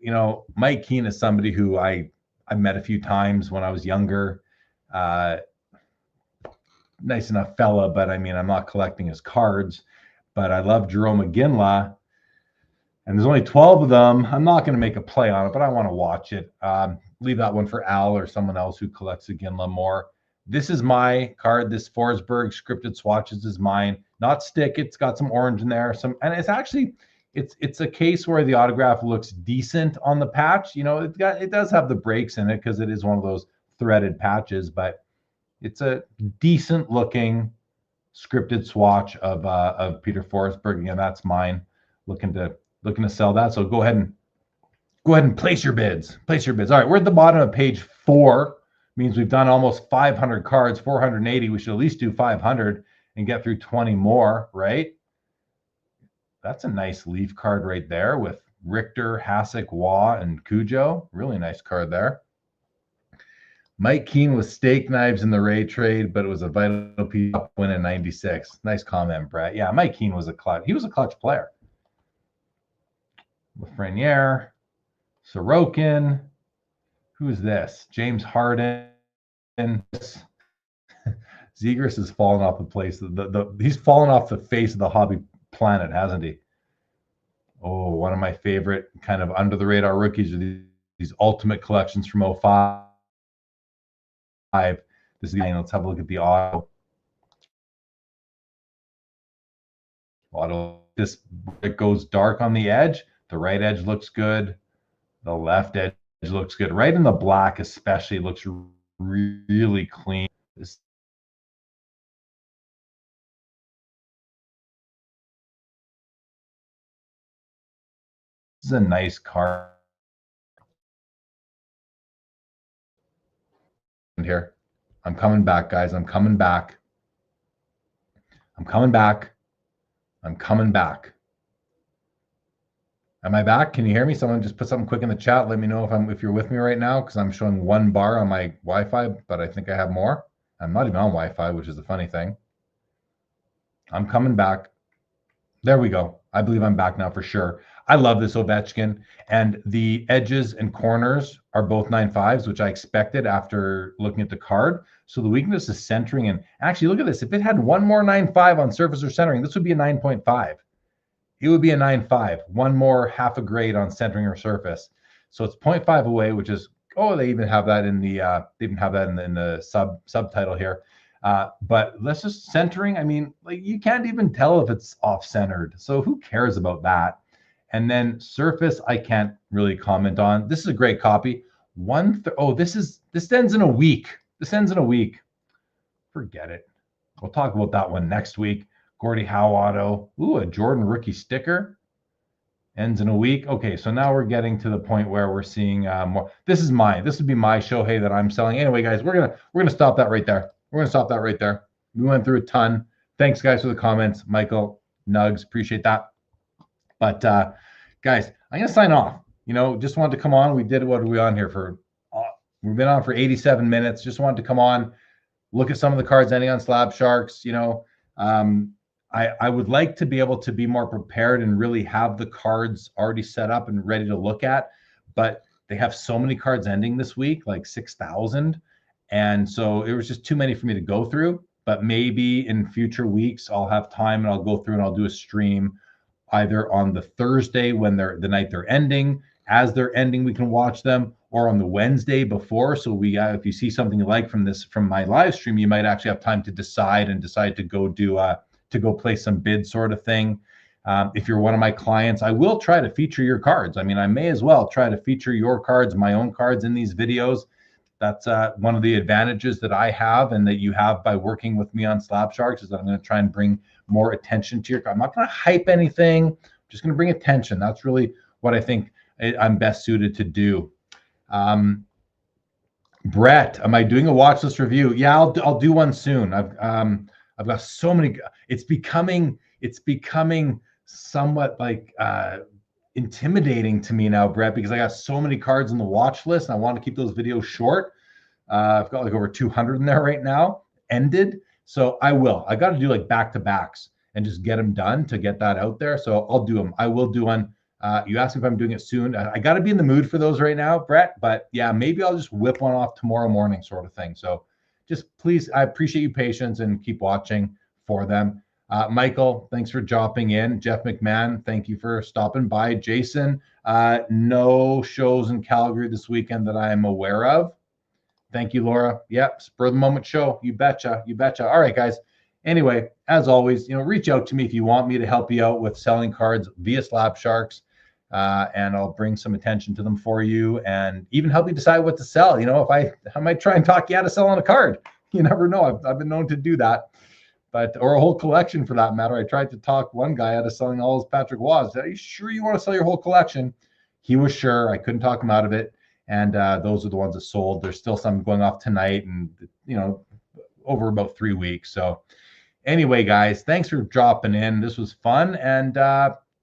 A: You know, Mike Keane is somebody who I met a few times when I was younger. Nice enough fella, but I mean, I'm not collecting his cards. But I love Jerome Iginla, and there's only 12 of them. I'm not going to make a play on it, but I want to watch it. Leave that one for Al or someone else who collects Iginla more. This is my card. This Forsberg scripted swatches is mine. Not stick. It's got some orange in there. And it's actually, it's a case where the autograph looks decent on the patch. You know, it does have the breaks in it because it is one of those threaded patches, but it's a decent looking scripted swatch of Peter Forsberg. Again, that's mine. Looking to sell that. So go ahead and place your bids. Place your bids. All right, we're at the bottom of page 4. Means we've done almost 500 cards, 480. We should at least do 500 and get through 20 more, right? That's a nice Leaf card right there with Richter, Hasek, Waugh, and Cujo. Really nice card there. Mike Keane with steak knives in the Ray trade, but it was a vital piece win in 96. Nice comment, Brett. Yeah, Mike Keane was a clutch player. Lafreniere, Sorokin. Who's this? James Harden. Zegras has fallen off the place. He's fallen off the face of the hobby planet, hasn't he? Oh, one of my favorite kind of under the radar rookies are these these ultimate collections from 05. This is the, let's have a look at the auto. This, it goes dark on the edge. The right edge looks good. The left edge looks good. Right in the black especially looks really clean. This is a nice card here. I'm coming back, guys. I'm coming back. I'm coming back. I'm coming back. Am I back? Can you hear me? Someone just put something quick in the chat. Let me know if you're with me right now, because I'm showing 1 bar on my Wi-Fi, but I think I have more. I'm not even on Wi-Fi, which is the funny thing. I'm coming back. There we go. I believe I'm back now for sure. I love this Ovechkin, and the edges and corners are both 9.5s, which I expected after looking at the card. So the weakness is centering, and actually look at this. If it had one more 9.5 on surface or centering, this would be a 9.5. It would be a 9.5. One more half a grade on centering or surface. So it's 0.5 away, which is, oh, they even have that in the in the subtitle here. But let's just centering. I mean, like, you can't even tell if it's off-centered. So who cares about that? And then surface, I can't really comment on. This is a great copy. This ends in a week. This ends in a week. Forget it. We'll talk about that one next week. Gordie Howe auto. Ooh, a Jordan rookie sticker. Ends in a week. Okay, so now we're getting to the point where we're seeing more. This is mine. This would be my Shohei that I'm selling. Anyway, guys, we're gonna stop that right there. We're gonna stop that right there. We went through a ton. Thanks, guys, for the comments. Michael, Nugs, appreciate that. But guys, I'm gonna sign off. Just wanted to come on. We did, what are we on here for? We've been on for 87 minutes. Just wanted to come on, look at some of the cards ending on Slab Sharks. I would like to be able to be more prepared and really have the cards already set up and ready to look at, but they have so many cards ending this week, like 6,000. And so it was just too many for me to go through. But maybe in future weeks, I'll have time and I'll go through and I'll do a stream either on the Thursday when the night they're ending. As they're ending, we can watch them, or on the Wednesday before. So if you see something you like from my live stream, you might actually have time to decide to go do to go play some bid sort of thing. If you're one of my clients, I will try to feature your cards. I mean, I may as well try to feature your cards, my own cards in these videos. That's one of the advantages that I have and that you have by working with me on Slab Sharks, is that I'm going to try and bring more attention to your card. I'm not going to hype anything. I'm just going to bring attention. That's really what I think I'm best suited to do. Brett, am I doing a watch list review? Yeah, I'll do one soon. I've got so many. It's becoming somewhat like intimidating to me now, Brett, because I got so many cards on the watch list and I want to keep those videos short. I've got like over 200 in there right now, ended. So I got to do like back-to-backs and just get them done to get that out there. So I'll do them. I will do one. You asked me if I'm doing it soon. I got to be in the mood for those right now, Brett. But yeah, maybe I'll just whip one off tomorrow morning, sort of thing. So just please, I appreciate your patience and keep watching for them. Michael, thanks for dropping in. Jeff McMahon, thank you for stopping by. Jason, no shows in Calgary this weekend that I am aware of. Thank you, Laura. Yep, spur of the moment show. You betcha. You betcha. All right, guys. Anyway, as always, reach out to me if you want me to help you out with selling cards via Slab Sharks, and I'll bring some attention to them for you and even help you decide what to sell. If I might try and talk you out of selling a card. You never know. I've been known to do that. Or a whole collection for that matter. I tried to talk one guy out of selling all his Patrick Waugh. Are you sure you want to sell your whole collection? He was sure. I couldn't talk him out of it. And those are the ones that sold. There's still some going off tonight and, over about 3 weeks. So anyway, guys, thanks for dropping in. This was fun. And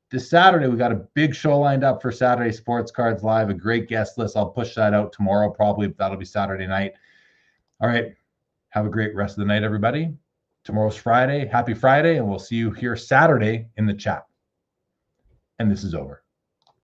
A: this Saturday, we got a big show lined up for Saturday Sports Cards Live, a great guest list. I'll push that out tomorrow. Probably that'll be Saturday night. All right. Have a great rest of the night, everybody. Tomorrow's Friday. Happy Friday. And we'll see you here Saturday in the chat. And this is over.